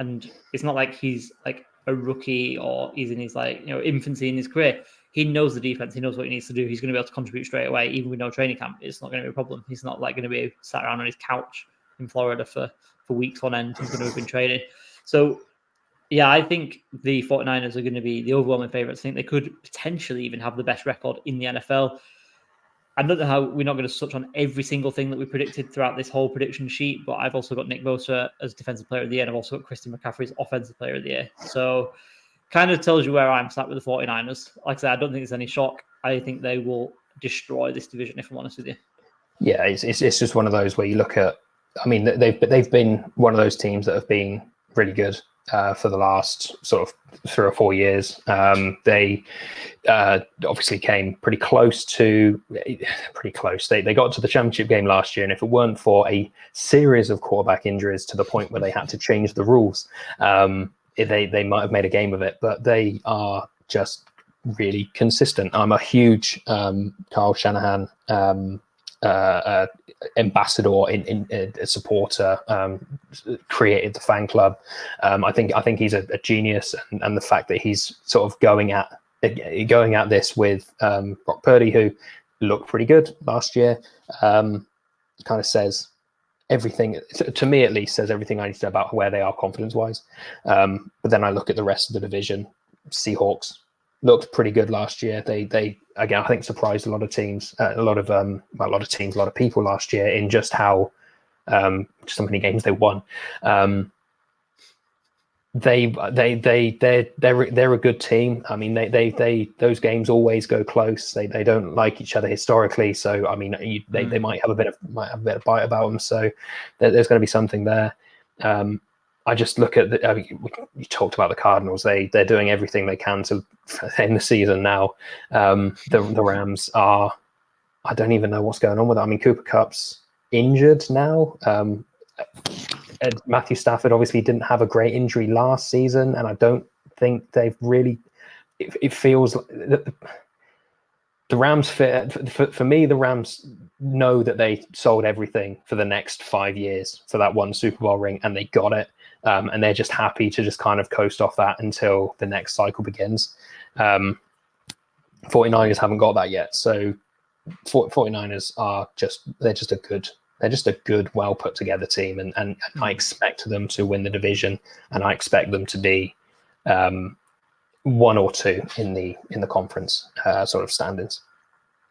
And it's not like he's like a rookie or he's in his infancy in his career. He knows the defense. He knows what he needs to do. He's going to be able to contribute straight away, even with no training camp. It's not going to be a problem. He's not like going to be sat around on his couch in Florida for weeks on end. He's going to have been training. So, yeah, I think the 49ers are going to be the overwhelming favorites. I think they could potentially even have the best record in the NFL. I don't know how we're not going to touch on every single thing that we predicted throughout this whole prediction sheet, but I've also got Nick Bosa as Defensive Player of the Year, and I've also got Christian McCaffrey as Offensive Player of the Year. So kind of tells you where I'm sat with the 49ers. Like I said, I don't think there's any shock. I think they will destroy this division, if I'm honest with you. Yeah, it's just one of those where you look at, I mean, they've been one of those teams that have been really good for the last sort of 3 or 4 years. They obviously came pretty close. They got to the championship game last year, and if it weren't for a series of quarterback injuries to the point where they had to change the rules, they might have made a game of it. But they are just really consistent. I'm a huge Kyle Shanahan ambassador, in a supporter, created the fan club. I think he's a genius, and the fact that he's sort of going at this with Brock Purdy, who looked pretty good last year, kind of says everything, to me at least, says everything I need to know about where they are confidence wise. But then I look at the rest of the division. Seahawks looked pretty good last year. They again, I think, surprised a lot of teams, a lot of people last year in just how so many games they won. They're a good team. I mean, they those games always go close. They don't like each other historically, so I mean, they might have a bit of bite about them. So there's going to be something there. I just look at you talked about the Cardinals. They're doing everything they can to end the season now. The Rams are, I don't even know what's going on with it. I mean, Cooper Kupp's injured now. Matthew Stafford obviously didn't have a great injury last season, and I don't think they've really. It feels like the Rams for me. The Rams know that they sold everything for the next 5 years for that one Super Bowl ring, and they got it. And they're just happy to just kind of coast off that until the next cycle begins. 49ers haven't got that yet, so 49ers are just a good, well put together team, and I expect them to win the division, and I expect them to be 1 or 2 in the conference sort of standings.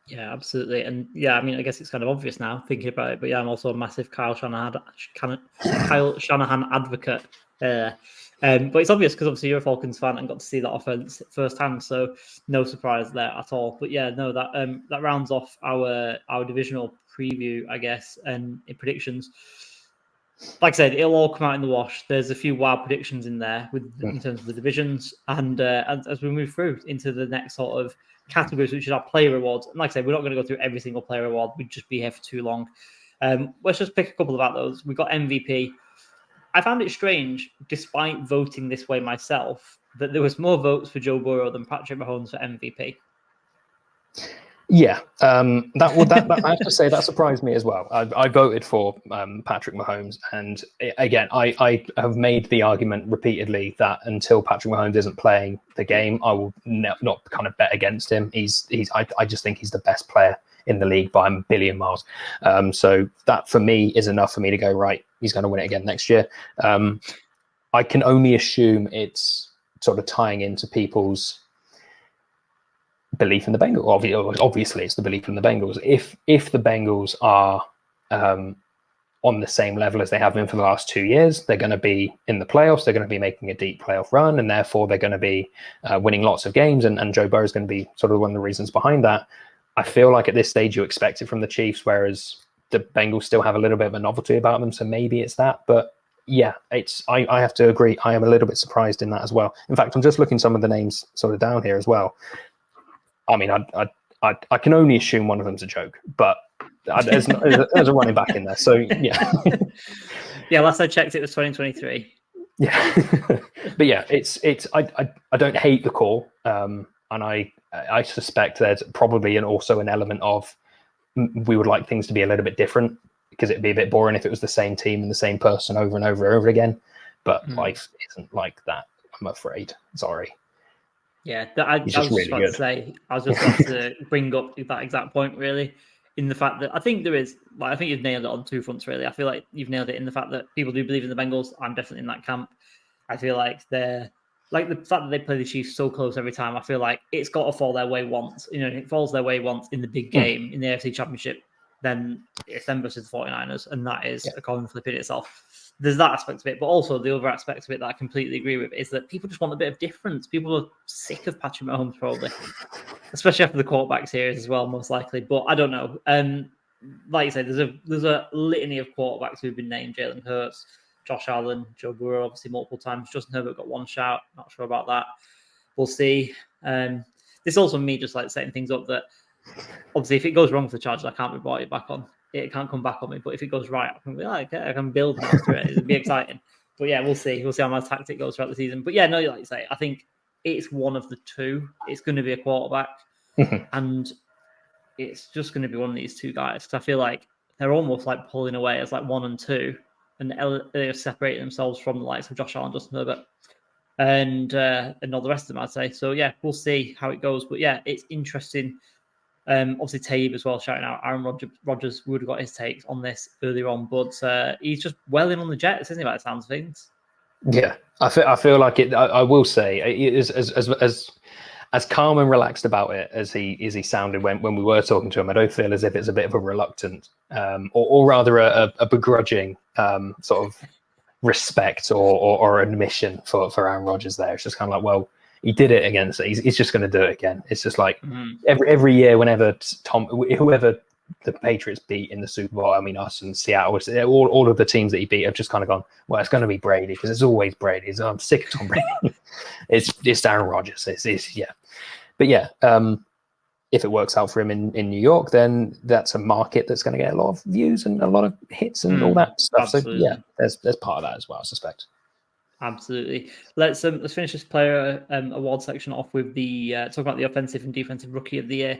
Yeah, absolutely. And yeah, I mean, I guess it's kind of obvious now thinking about it, but yeah, I'm also a massive Kyle Shanahan advocate. But it's obvious because obviously you're a Falcons fan and got to see that offense firsthand, so no surprise there at all. But yeah, no, that rounds off our divisional preview, I guess, and predictions. Like I said, it'll all come out in the wash. There's a few wild predictions in there in terms of the divisions, and as we move through into the next sort of categories, which is our player awards. And like I said, we're not going to go through every single player award. We'd just be here for too long. Let's just pick a couple about those. We've got MVP. I found it strange, despite voting this way myself, that there was more votes for Joe Burrow than Patrick Mahomes for MVP. Yeah, that I have to say that surprised me as well. I voted for Patrick Mahomes, and again, I have made the argument repeatedly that until Patrick Mahomes isn't playing the game, I will not kind of bet against him. I just think he's the best player in the league by a billion miles. So that for me is enough for me to go, right, he's going to win it again next year. I can only assume it's sort of tying into people's belief in the Bengals. Obviously, it's the belief in the Bengals. If the Bengals are on the same level as they have been for the last 2 years, they're going to be in the playoffs. They're going to be making a deep playoff run, and therefore they're going to be winning lots of games. And Joe Burrow is going to be sort of one of the reasons behind that. I feel like at this stage you expect it from the Chiefs, whereas the Bengals still have a little bit of a novelty about them. So maybe it's that, but yeah, I have to agree. I am a little bit surprised in that as well. In fact, I'm just looking some of the names sort of down here as well. I mean, I can only assume one of them's a joke, but there's a running back in there. So yeah, yeah. Last I checked, it was 2023. Yeah, but yeah, it's I don't hate the call, and I suspect there's probably also an element of we would like things to be a little bit different because it'd be a bit boring if it was the same team and the same person over and over and over again. But life isn't like that, I'm afraid. Sorry. Yeah, I was just really about to say, I was just about to bring up that exact point, really, in the fact that I think there is, I think you've nailed it on two fronts, really. I feel like you've nailed it in the fact that people do believe in the Bengals. I'm definitely in that camp. I feel like they're, like the fact that they play the Chiefs so close every time, I feel like it's got to fall their way once. You know, if it falls their way once in the big game, in the AFC Championship, then it's them versus the 49ers, and that is a coin flip in itself. There's that aspect of it, but also the other aspect of it that I completely agree with is that people just want a bit of difference. People are sick of Patrick Mahomes, probably, especially after the quarterback series as well, most likely. But I don't know. Like you said, there's a litany of quarterbacks who've been named: Jalen Hurts, Josh Allen, Joe Burrow, obviously multiple times. Justin Herbert got one shout. Not sure about that. We'll see. This also me just like setting things up that obviously if it goes wrong for the Chargers, I can't be brought it back on. It can't come back on me. But if it goes right, I can be like, okay, I can build after it. It'll be exciting. But yeah, we'll see. We'll see how my tactic goes throughout the season. But yeah, no, like you say, I think it's one of the two. It's going to be a quarterback. And it's just going to be one of these two guys. Because I feel like they're almost like pulling away as like 1 and 2. And they've separated themselves from the likes of Josh Allen, Justin Herbert, and all the rest of them, I'd say. So yeah, we'll see how it goes. But yeah, it's interesting. Obviously, Tabe as well, shouting out Aaron Rodgers would have got his takes on this earlier on, but he's just well in on the Jets, isn't he, by the sounds of things? Yeah, I feel like it. I will say, it is as calm and relaxed about it as he sounded when we were talking to him. I don't feel as if it's a bit of a reluctant, or rather a begrudging sort of respect or admission for Aaron Rodgers there. It's just kind of like, well, he did it against. He's just going to do it again. It's just like every year, whenever whoever the Patriots beat in the Super Bowl, I mean us and Seattle, all of the teams that he beat have just kind of gone, well, it's going to be Brady because it's always Brady. So I'm sick of Tom Brady. it's Aaron Rodgers. It's yeah, but yeah. If it works out for him in New York, then that's a market that's going to get a lot of views and a lot of hits and all that stuff. Absolutely. So yeah, there's part of that as well, I suspect. Absolutely. Let's finish this player award section off with the talk about the offensive and defensive rookie of the year.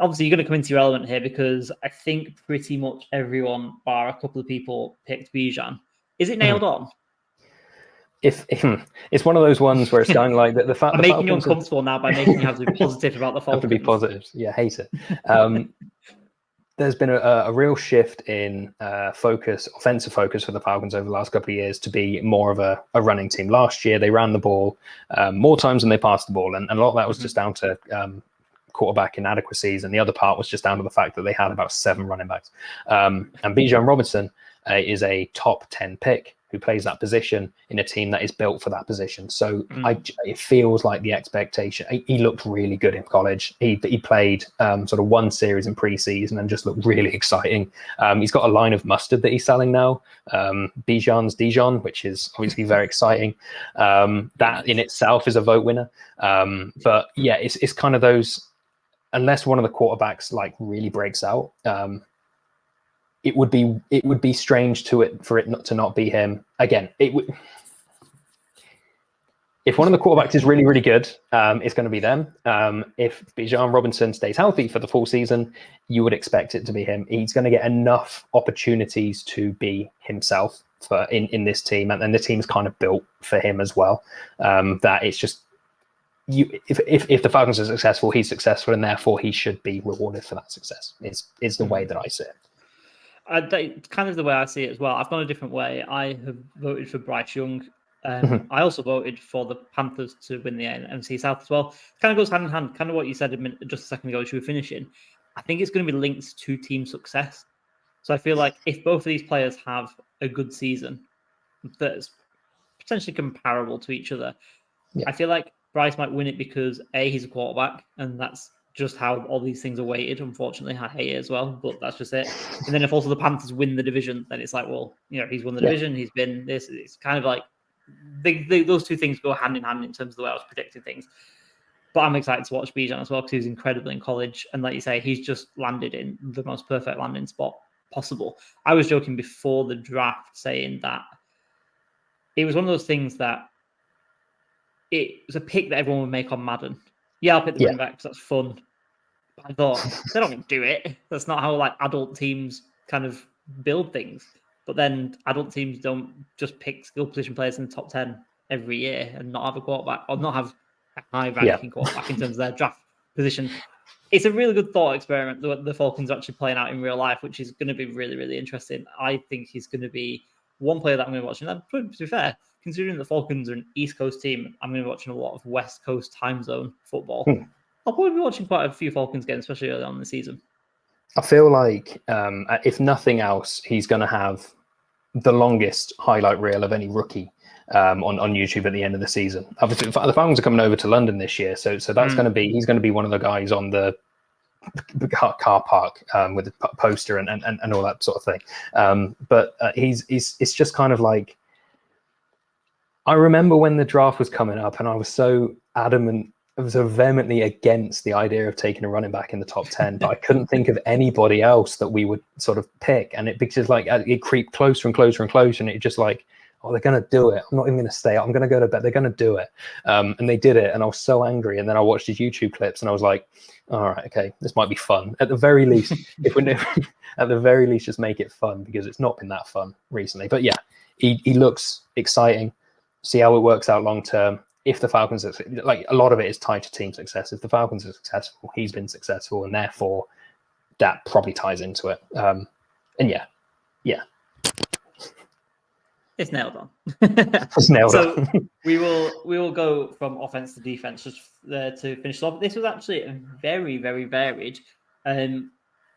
Obviously, you're going to come into your element here because I think pretty much everyone, bar a couple of people, picked Bijan. Is it nailed on? If it's one of those ones where it's kind of like the fact I'm making you uncomfortable now by making you have to be positive about the Falcons. Have to be positive. Yeah, hate it. There's been a real shift in offensive focus for the Falcons over the last couple of years to be more of a running team. Last year, they ran the ball more times than they passed the ball. And a lot of that was just down to quarterback inadequacies. And the other part was just down to the fact that they had about 7 running backs. And Bijan Robinson is a top 10 pick who plays that position in a team that is built for that position. So it feels like the expectation. He looked really good in college. He played sort of one series in preseason and just looked really exciting. He's got a line of mustard that he's selling now, Bijan's Dijon, which is obviously very exciting. That in itself is a vote winner. But yeah, it's kind of those, unless one of the quarterbacks like really breaks out, it would be strange for it not to be him again. It would. If one of the quarterbacks is really, really good, it's going to be them. If Bijan Robinson stays healthy for the full season, you would expect it to be him. He's going to get enough opportunities to be himself in this team, and the team's kind of built for him as well. That it's just if the Falcons are successful, he's successful, and therefore he should be rewarded for that success. Is the way that I see it. Kind of the way I see it as well. I've gone a different way. I have voted for Bryce Young. I also voted for the Panthers to win the NFC South as well. Kind of goes hand in hand. Kind of what you said just a second ago as you were finishing. I think it's going to be linked to team success. So I feel like if both of these players have a good season that's potentially comparable to each other, I feel like Bryce might win it because A, he's a quarterback, and that's just how all these things are weighted. Unfortunately, I hate it as well, but that's just it. And then if also the Panthers win the division, then it's like, well, he's won the division. He's been this. It's kind of like those two things go hand in hand in terms of the way I was predicting things. But I'm excited to watch Bijan as well because he was incredible in college. And like you say, he's just landed in the most perfect landing spot possible. I was joking before the draft saying that it was one of those things that it was a pick that everyone would make on Madden. Yeah, I'll pick the running back because that's fun. But I thought, they're not going to do it. That's not how adult teams kind of build things. But then adult teams don't just pick skill position players in the top 10 every year and not have a quarterback or not have a high ranking quarterback in terms of their draft position. It's a really good thought experiment that the Falcons are actually playing out in real life, which is going to be really, really interesting. I think he's going to be one player that I'm going to be watching. And to be fair, considering the Falcons are an East Coast team, I'm going to be watching a lot of West Coast time zone football. I'll probably be watching quite a few Falcons games, especially early on in the season. I feel like, if nothing else, he's going to have the longest highlight reel of any rookie on YouTube at the end of the season. Obviously, the Falcons are coming over to London this year, so that's going to be he's going to be one of the guys on the car park with the poster and all that sort of thing. But it's just kind of like, I remember when the draft was coming up, and I was so adamant. I was so vehemently against the idea of taking a running back in the top 10, but I couldn't think of anybody else that we would sort of pick. And it because it creeped closer and closer and closer, and it just like, oh, they're going to do it. I'm not even going to stay up. I'm going to go to bed. They're going to do it. And they did it, and I was so angry. And then I watched his YouTube clips, and I was like, all right, okay, this might be fun. At the very least, at the very least, just make it fun, because it's not been that fun recently. But yeah, he looks exciting. See how it works out long term. If the Falcons are, like, a lot of it is tied to team success. If the Falcons are successful, he's been successful, and therefore that probably ties into it. And yeah, it's nailed on. It's nailed on. we will go from offense to defense just to finish off. This was actually a very, very varied. A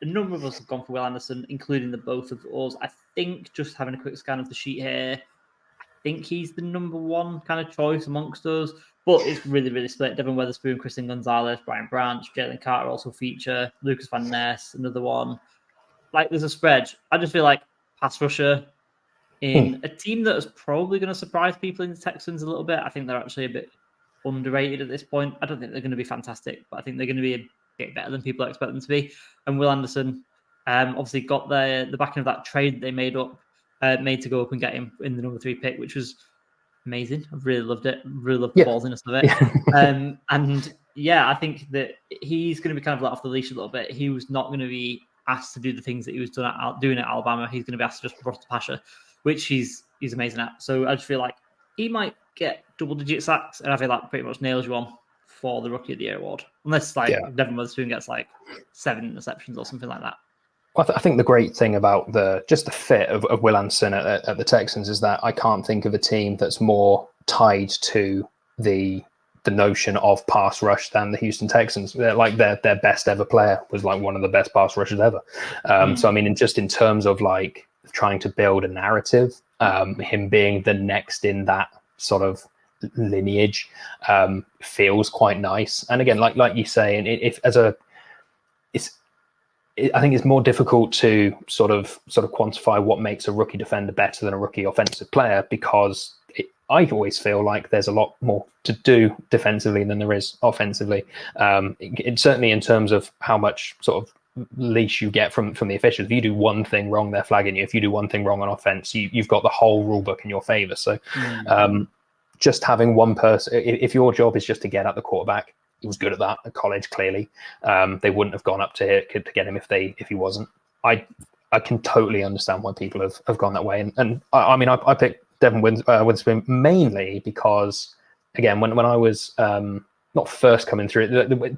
number of us have gone for Will Anderson, including the both of us. I think, just having a quick scan of the sheet here, I think he's the number one kind of choice amongst us, but it's really, really split. Devin Weatherspoon, Christian Gonzalez, Brian Branch, Jalen Carter also feature, Lucas Van Ness, another one. Like, there's a spread. I just feel like pass rusher in a team that is probably going to surprise people in the Texans a little bit. I think they're actually a bit underrated at this point. I don't think they're going to be fantastic, but I think they're going to be a bit better than people expect them to be. And Will Anderson obviously got the backing of that trade that they made to go up and get him in the number 3 pick, which was amazing. I really loved it. Really loved the ballsiness of it. And yeah, I think that he's going to be kind of let off the leash a little bit. He was not going to be asked to do the things that he was doing at Alabama. He's going to be asked to just rush the passer, which he's amazing at. So I just feel like he might get double-digit sacks, and I feel like pretty much nails you on for the Rookie of the Year award. Unless Devin Weatherspoon gets 7 interceptions or something like that. Well, I think the great thing about the fit of Will Anderson at the Texans is that I can't think of a team that's more tied to the notion of pass rush than the Houston Texans. They're like their best ever player was like one of the best pass rushers ever. So I mean, in terms of like trying to build a narrative, him being the next in that sort of lineage feels quite nice. And again, like you say, and I think it's more difficult to sort of quantify what makes a rookie defender better than a rookie offensive player, because I always feel like there's a lot more to do defensively than there is offensively. Certainly in terms of how much sort of leash you get from the officials. If you do one thing wrong, they're flagging you. If you do one thing wrong on offense, you've got the whole rule book in your favor. So just having one person, if your job is just to get at the quarterback, he was good at that at college, clearly. They wouldn't have gone up to get him if he wasn't. I can totally understand why people have gone that way. And I mean, I picked Devin Witherspoon mainly because, again, when I was not first coming through,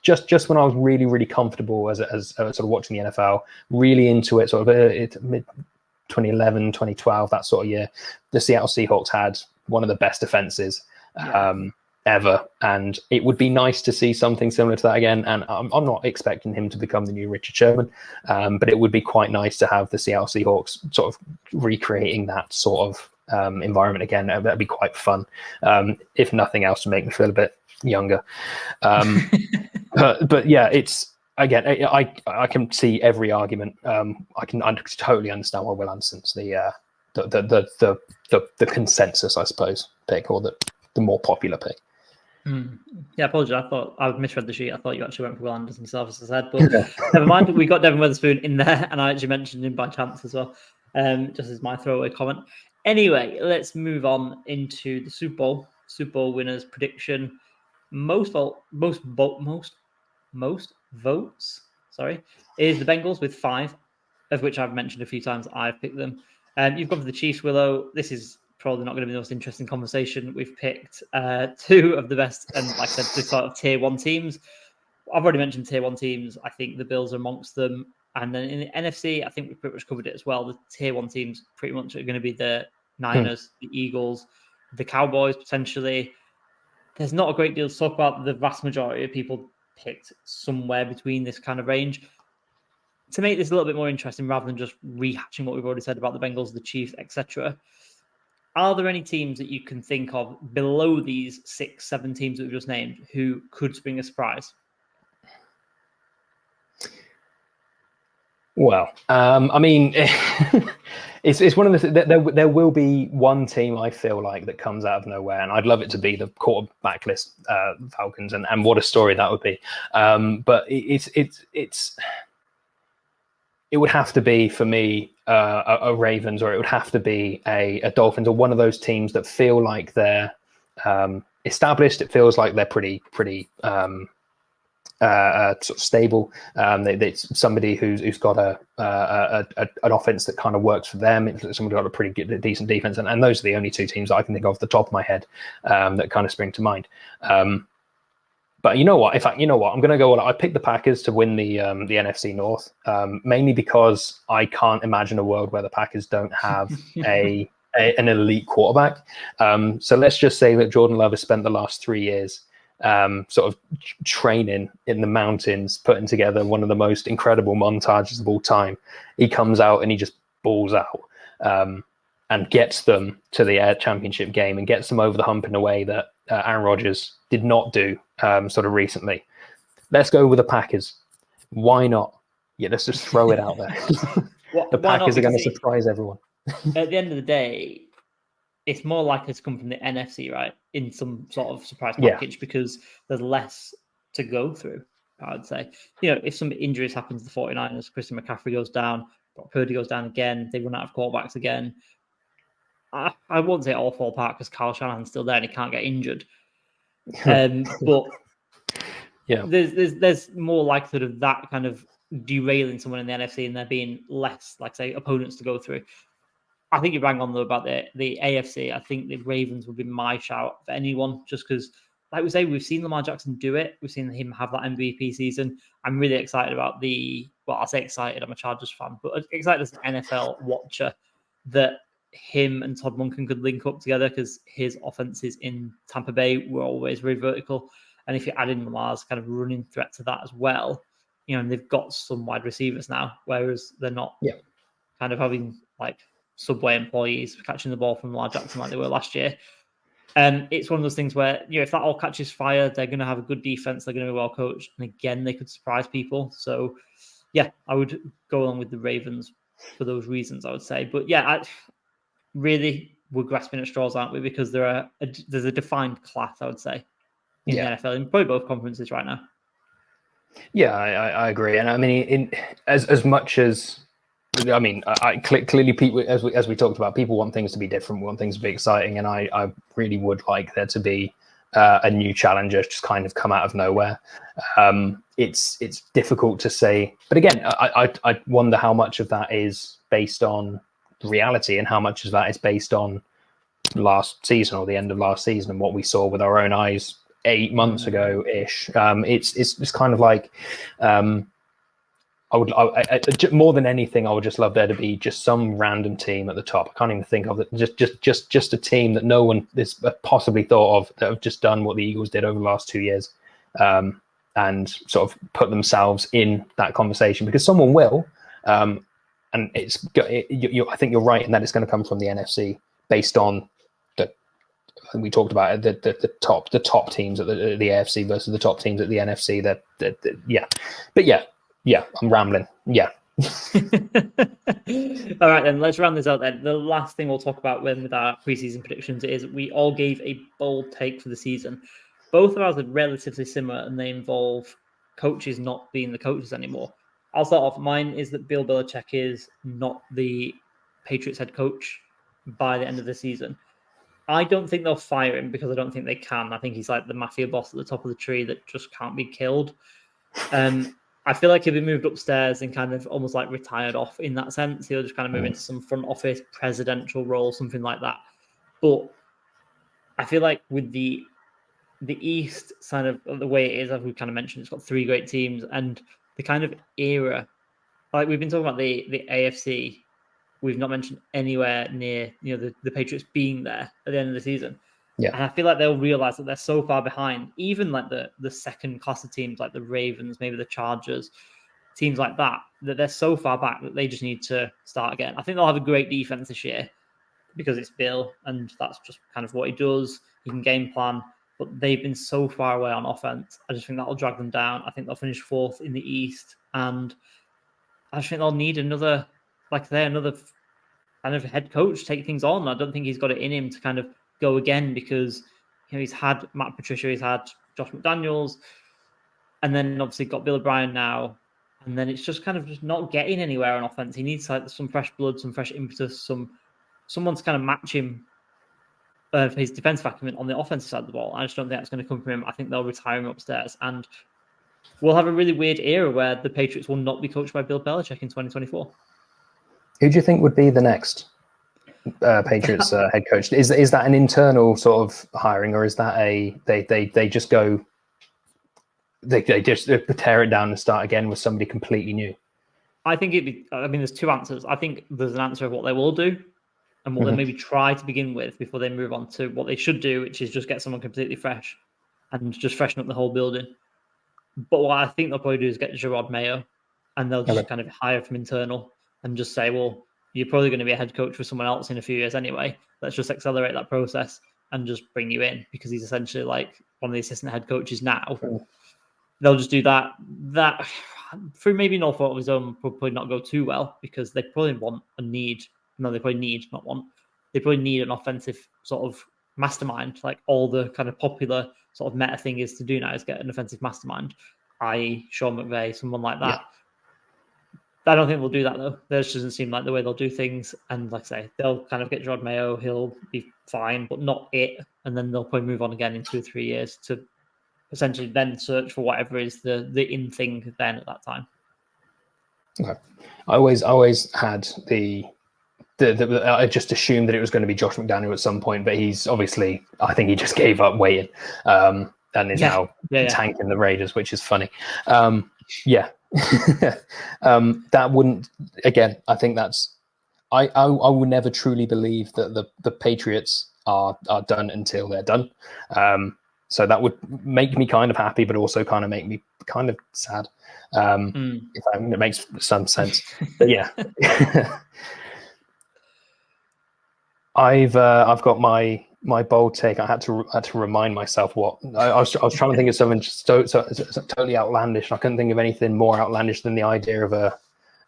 just when I was really, really comfortable as sort of watching the NFL, really into it, sort of mid 2011, 2012, that sort of year, the Seattle Seahawks had one of the best defenses ever, and it would be nice to see something similar to that again. And I'm not expecting him to become the new Richard Sherman, but it would be quite nice to have the Seattle Seahawks sort of recreating that sort of environment again. That'd be quite fun, if nothing else, to make me feel a bit younger. But yeah, it's, again, I can see every argument. I can totally understand why Will Anderson's the consensus, I suppose, pick, or the more popular pick. Yeah, apologies. I thought I misread the sheet. I thought you actually went for Will Anderson himself, as I said, but never mind. We got Devin Witherspoon in there, and I actually mentioned him by chance as well, just as my throwaway comment. Anyway, let's move on into the Super Bowl. Super Bowl winners prediction. Most votes. Sorry, is the Bengals with 5, of which I've mentioned a few times. I've picked them. You've gone for the Chiefs, Willow. This is probably not going to be the most interesting conversation. We've picked 2 of the best, and like I said, this sort of tier 1 teams. I've already mentioned tier 1 teams. I think the Bills are amongst them. And then in the NFC, I think we've pretty much covered it as well. The tier 1 teams pretty much are going to be the Niners, the Eagles, the Cowboys, potentially. There's not a great deal to talk about. The vast majority of people picked somewhere between this kind of range. To make this a little bit more interesting, rather than just rehashing what we've already said about the Bengals, the Chiefs, etc., are there any teams that you can think of below these 6, 7 teams that we've just named who could spring a surprise? Well, I mean, it's one of the there will be one team, I feel like, that comes out of nowhere, and I'd love it to be the quarterbackless Falcons, and what a story that would be. But it would have to be, for me, a Ravens, or it would have to be a Dolphins, or one of those teams that feel like they're established. It feels like they're pretty sort of stable. It's somebody who's got an offense that kind of works for them. It's somebody got a pretty decent defense, and those are the only 2 teams that I can think of off the top of my head that kind of spring to mind. But you know what? I'm going to go. I picked the Packers to win the NFC North, mainly because I can't imagine a world where the Packers don't have an elite quarterback. So let's just say that Jordan Love has spent the last 3 years sort of training in the mountains, putting together one of the most incredible montages of all time. He comes out and he just balls out and gets them to the Air Championship game and gets them over the hump in a way that Aaron Rodgers did not do sort of recently. Let's go with the Packers. Why not? Yeah, let's just throw it out there. The Packers are going to surprise everyone. At the end of the day, it's more likely to come from the NFC, right? In some sort of surprise package, because there's less to go through, I would say. If some injuries happen to the 49ers, Christian McCaffrey goes down, Brock Purdy goes down again, they run out of quarterbacks again. I won't say it all fall apart because Kyle Shanahan's still there and he can't get injured. But there's more likelihood of that kind of derailing someone in the NFC and there being less, like say, opponents to go through. I think you're bang on though about the AFC. I think the Ravens would be my shout for anyone, just because, like we say, we've seen Lamar Jackson do it. We've seen him have that MVP season. I'm really excited about I'll say excited. I'm a Chargers fan, but excited as an NFL watcher that him and Todd Monken could link up together, because his offenses in Tampa Bay were always very vertical. And if you add in Lamar's kind of running threat to that as well, and they've got some wide receivers now, whereas they're not kind of having like Subway employees catching the ball from Lamar Jackson like they were last year. It's one of those things where, if that all catches fire, they're going to have a good defense. They're going to be well coached. And again, they could surprise people. So, yeah, I would go along with the Ravens for those reasons, I would say. But yeah, we're grasping at straws, aren't we? Because there's a defined class, I would say, in the NFL, in probably both conferences right now. Yeah, I agree, and I mean, as much as I mean, clearly, people, as we talked about, people want things to be different, want things to be exciting, and I really would like there to be a new challenger just kind of come out of nowhere. It's difficult to say, but again, I wonder how much of that is based on reality and how much of that is based on last season or the end of last season and what we saw with our own eyes 8 months ago ish. It's kind of like. More than anything, I would just love there to be just some random team at the top. I can't even think of it. Just a team that no one is possibly thought of that have just done what the Eagles did over the last 2 years, and sort of put themselves in that conversation, because someone will, and I think you're right in that it's going to come from the NFC based on we talked about it, the top teams at the AFC versus the top teams at the NFC. Yeah, I'm rambling. Yeah. All right, then let's round this out then. The last thing we'll talk about with our preseason predictions is we all gave a bold take for the season. Both of ours are relatively similar, and they involve coaches not being the coaches anymore. I'll start off. Mine is that Bill Belichick is not the Patriots head coach by the end of the season. I don't think they'll fire him because I don't think they can. I think he's like the mafia boss at the top of the tree that just can't be killed. I feel like he'll be moved upstairs and kind of almost like retired off in that sense. He'll just kind of move into some front office presidential role, something like that. But I feel like with the East kind of the way it is, as we kind of mentioned, it's got 3 great teams, and the kind of era, like we've been talking about the AFC, we've not mentioned anywhere near the Patriots being there at the end of the season. Yeah. And I feel like they'll realize that they're so far behind, even like the second class of teams like the Ravens, maybe the Chargers, teams like that they're so far back that they just need to start again. I think they'll have a great defense this year because it's Bill, and that's just kind of what he does. He can game plan, but they've been so far away on offense. I just think that'll drag them down. I think they'll finish 4th in the East, and I just think they'll need another kind of head coach take things on. I don't think he's got it in him to kind of go again, because he's had Matt Patricia, he's had Josh McDaniels, and then obviously got Bill O'Brien now, and then it's just kind of just not getting anywhere on offense. He needs like some fresh blood, some fresh impetus, someone to kind of match him for his defensive acumen on the offensive side of the ball. I just don't think that's going to come from him. I think they'll retire him upstairs, and we'll have a really weird era where the Patriots will not be coached by Bill Belichick in 2024. Who do you think would be the next Patriots head coach? Is that an internal sort of hiring, or is that they just go they just tear it down and start again with somebody completely new? I think there's 2 answers. I think there's an answer of what they will do and what they maybe try to begin with before they move on to what they should do, which is just get someone completely fresh and just freshen up the whole building. But what I think they'll probably do is get Gerard Mayo, and they'll just kind of hire from internal and just say, well, you're probably going to be a head coach for someone else in a few years anyway. Let's just accelerate that process and just bring you in, because he's essentially like one of the assistant head coaches now. They'll just do that. That through maybe no fault of his own, probably not go too well, because they probably they probably need an offensive sort of mastermind, like all the kind of popular sort of meta thing is to do now is get an offensive mastermind, i.e. Sean McVay, someone like that. Yeah. I don't think they'll do that though. That just doesn't seem like the way they'll do things. And like I say, they'll kind of get Gerard Mayo, he'll be fine, but not it. And then they'll probably move on again in 2 or 3 years to essentially then search for whatever is the in thing then at that time. Okay. I always had I just assumed that it was going to be Josh McDaniel at some point, but he's obviously, I think he just gave up waiting, and is now tanking the Raiders, which is funny. That wouldn't, again, I think that's, I will never truly believe that the Patriots are done until they're done. So that would make me kind of happy, but also kind of make me kind of sad. If it makes some sense. But yeah. I've got my bold take. I had to remind myself what I was trying to think of something so totally outlandish. I couldn't think of anything more outlandish than the idea of a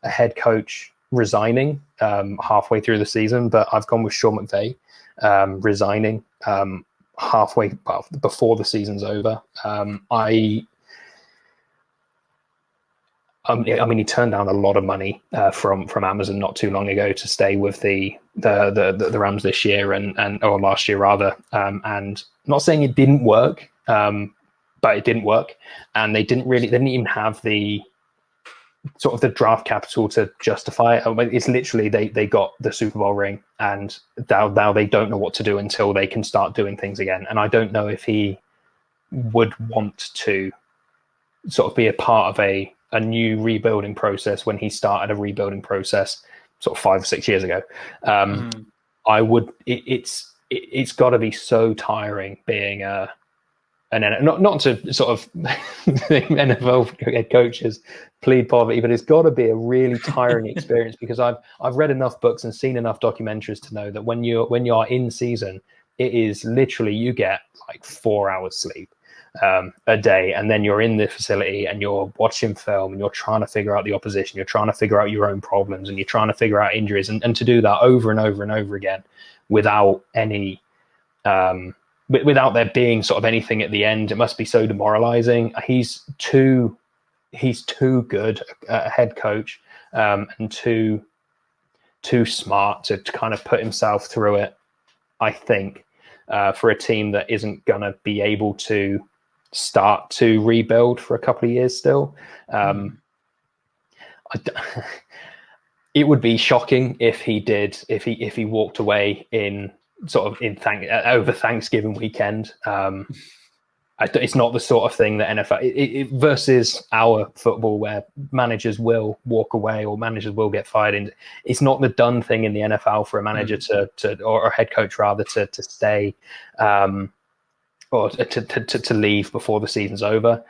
head coach resigning halfway through the season. But I've gone with Sean McVay resigning before the season's over. I I mean, he turned down a lot of money from Amazon not too long ago to stay with the Rams this year or last year rather. And I'm not saying it didn't work, but it didn't work, and they didn't even have the sort of the draft capital to justify it. I mean, it's literally they got the Super Bowl ring, and now they don't know what to do until they can start doing things again. And I don't know if he would want to sort of be a part of a new rebuilding process when he started a rebuilding process sort of 5 or 6 years ago. I would. It's got to be so tiring being not to sort of NFL head coaches plead poverty, but it's got to be a really tiring experience because I've read enough books and seen enough documentaries to know that when you're in season, it is literally you get like 4 hours sleep a day, and then you're in the facility and you're watching film and you're trying to figure out the opposition, you're trying to figure out your own problems, and you're trying to figure out injuries, and to do that over and over and over again without any without there being sort of anything at the end, it must be so demoralizing. He's too good a head coach, and too smart to kind of put himself through it, I think, for a team that isn't going to be able to start to rebuild for a couple of years still. It would be shocking if he walked away in sort of over Thanksgiving weekend. It's not the sort of thing that NFL versus our football where managers will walk away or managers will get fired. And it's not the done thing in the NFL for a manager or a head coach rather to stay or to leave before the season's over.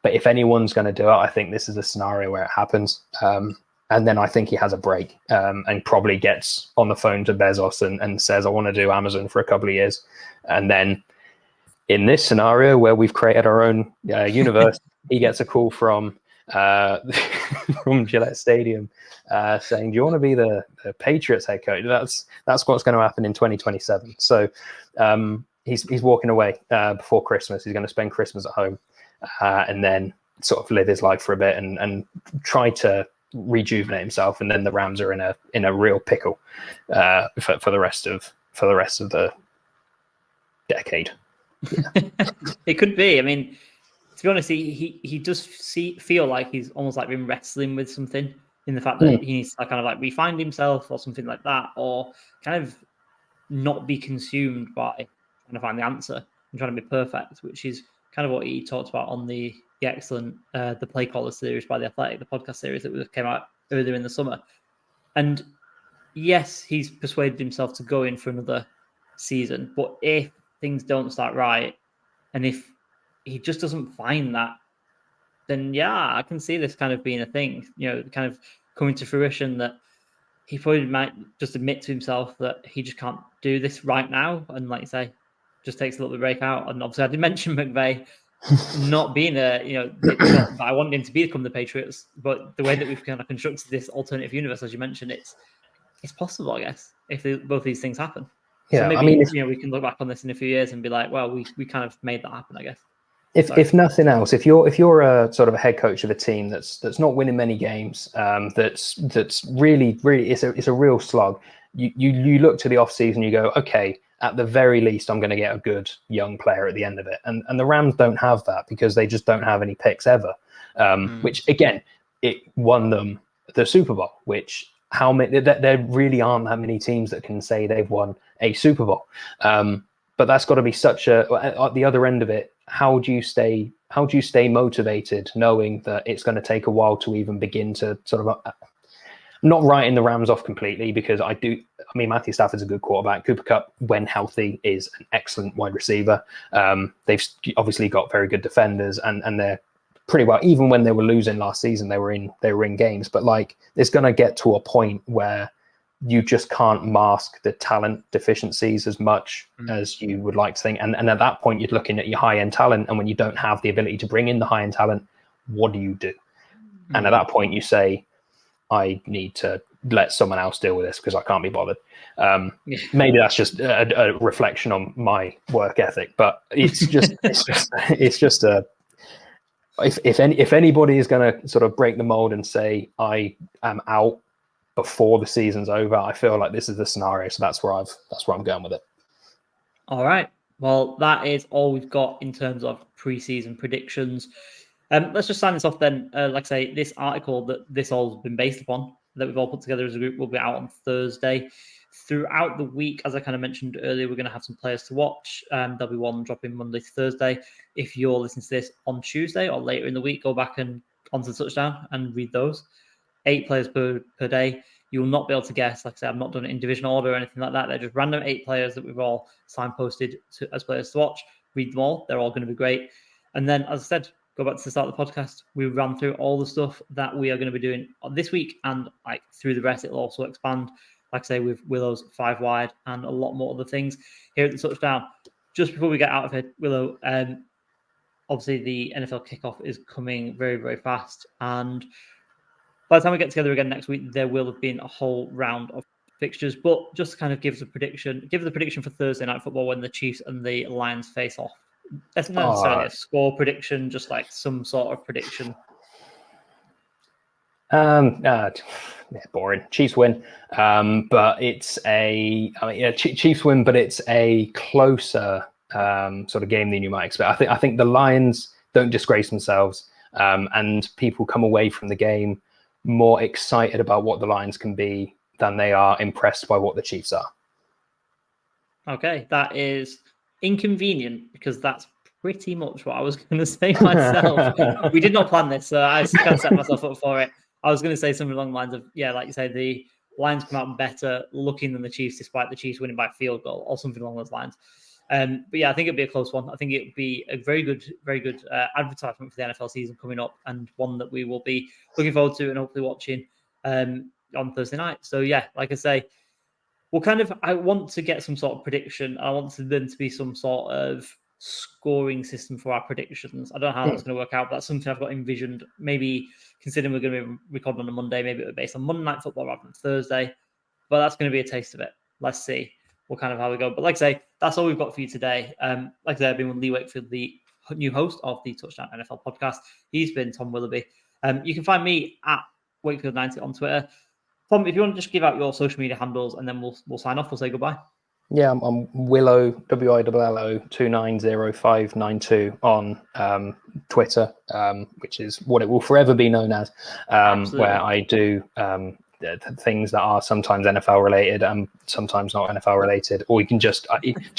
But if anyone's going to do it, I think this is a scenario where it happens. And then I think he has a break and probably gets on the phone to Bezos and says, I want to do Amazon for a couple of years. And then in this scenario where we've created our own universe, he gets a call from Gillette Stadium saying, do you want to be the Patriots head coach? That's what's going to happen in 2027. So he's walking away before Christmas. He's going to spend Christmas at home and then sort of live his life for a bit and try to rejuvenate himself. And then the Rams are in a real pickle for the rest of the decade. Yeah. It could be. I mean, to be honest, he does feel like he's almost like been wrestling with something in the fact that he needs to kind of like refine himself or something like that, or kind of not be consumed by trying to find the answer and trying to be perfect, which is kind of what he talked about on the excellent the Play Caller series by The Athletic, the podcast series that came out earlier in the summer. And yes, he's persuaded himself to go in for another season, but if things don't start right, and if he just doesn't find that, then yeah, I can see this kind of being a thing, kind of coming to fruition, that he probably might just admit to himself that he just can't do this right now, and like you say, just takes a little bit of break out. And obviously I did mention McVay not being but I wanted him to become the Patriots, but the way that we've kind of constructed this alternative universe, as you mentioned, it's possible, I guess, if both these things happen. Yeah, so maybe, I mean, we can look back on this in a few years and be like, well, we kind of made that happen, I guess. If nothing else, if you're a sort of a head coach of a team that's not winning many games, that's really it's a real slog. You look to the off season, you go, okay, at the very least, I'm going to get a good young player at the end of it, and the Rams don't have that because they just don't have any picks ever. Which again, it won them the Super Bowl. Which there really aren't that many teams that can say they've won a Super Bowl. But that's got to be such at the other end of it. How do you stay motivated knowing that it's going to take a while to even begin to sort of not writing the Rams off completely, because I mean, Matthew Stafford's a good quarterback. Cooper Kupp, when healthy, is an excellent wide receiver. They've obviously got very good defenders, and they're pretty well, even when they were losing last season, they were in games. But like, it's going to get to a point where you just can't mask the talent deficiencies as much as you would like to think. And at that point, you're looking at your high-end talent. And when you don't have the ability to bring in the high-end talent, what do you do? And at that point, you say, I need to let someone else deal with this because I can't be bothered. Maybe that's just a reflection on my work ethic, but it's just If anybody is going to sort of break the mold and say I am out before the season's over, I feel like this is the scenario. So that's where I'm going with it. All right. Well, that is all we've got in terms of preseason predictions. Let's just sign this off then. Like I say, this article that this all has been based upon, that we've all put together as a group, will be out on Thursday. Throughout the week, as I kind of mentioned earlier, we're going to have some players to watch. There'll be one dropping Monday to Thursday. If you're listening to this on Tuesday or later in the week, go back and onto the touchdown and read those. 8 players per day. You will not be able to guess. Like I said, I've not done it in division order or anything like that. They're just random 8 players that we've all signposted as players to watch. Read them all. They're all going to be great. And then, as I said, go back to the start of the podcast. We ran through all the stuff that we are going to be doing this week, and like through the rest, it'll also expand. Like I say, with Willow's 5 wide and a lot more other things here at the touchdown. Just before we get out of here, Willow, obviously the NFL kickoff is coming very, very fast, and by the time we get together again next week, there will have been a whole round of fixtures. But just to kind of give the prediction for Thursday Night Football when the Chiefs and the Lions face off. That's not necessarily a score prediction, just like some sort of prediction. Boring. Chiefs win, but it's Chiefs win, but it's a closer sort of game than you might expect. I think the Lions don't disgrace themselves, and people come away from the game more excited about what the Lions can be than they are impressed by what the Chiefs are. Okay, that is inconvenient because that's pretty much what I was going to say myself. We did not plan this, so I just kind of set myself up for it. I was going to say something along the lines of, like you say, the Lions come out better looking than the Chiefs, despite the Chiefs winning by field goal or something along those lines. But yeah, I think it'd be a close one. I think it'd be a very good advertisement for the NFL season coming up, and one that we will be looking forward to and hopefully watching on Thursday night. So yeah, like I say, I want to get some sort of prediction. I want them to be some sort of scoring system for our predictions. I don't know how that's going to work out, but that's something I've got envisioned. Maybe considering we're going to be recording on a Monday, maybe it'll be based on Monday Night Football rather than Thursday. But that's going to be a taste of it. Let's see how we go. But like I say, that's all we've got for you today. Like I said, I've been with Lee Wakefield, the new host of the Touchdown NFL podcast. He's been Tom Willoughby. You can find me at Wakefield90 on Twitter. Tom, if you want to just give out your social media handles and then we'll sign off. We'll say goodbye. Yeah, I'm Willow, WILLO 290592 on Twitter, which is what it will forever be known as, where I do things that are sometimes NFL related and sometimes not NFL related, or you can just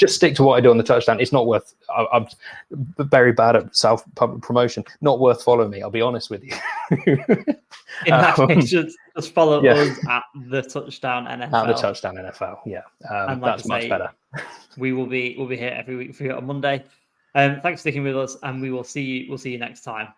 stick to what I do on the touchdown. It's not worth. I'm very bad at self public promotion. Not worth following me. I'll be honest with you. In that case, just follow us at the Touchdown NFL. At the Touchdown NFL, yeah, and like that's much better. We'll be here every week for you on Monday. Thanks for sticking with us, and we'll see you next time.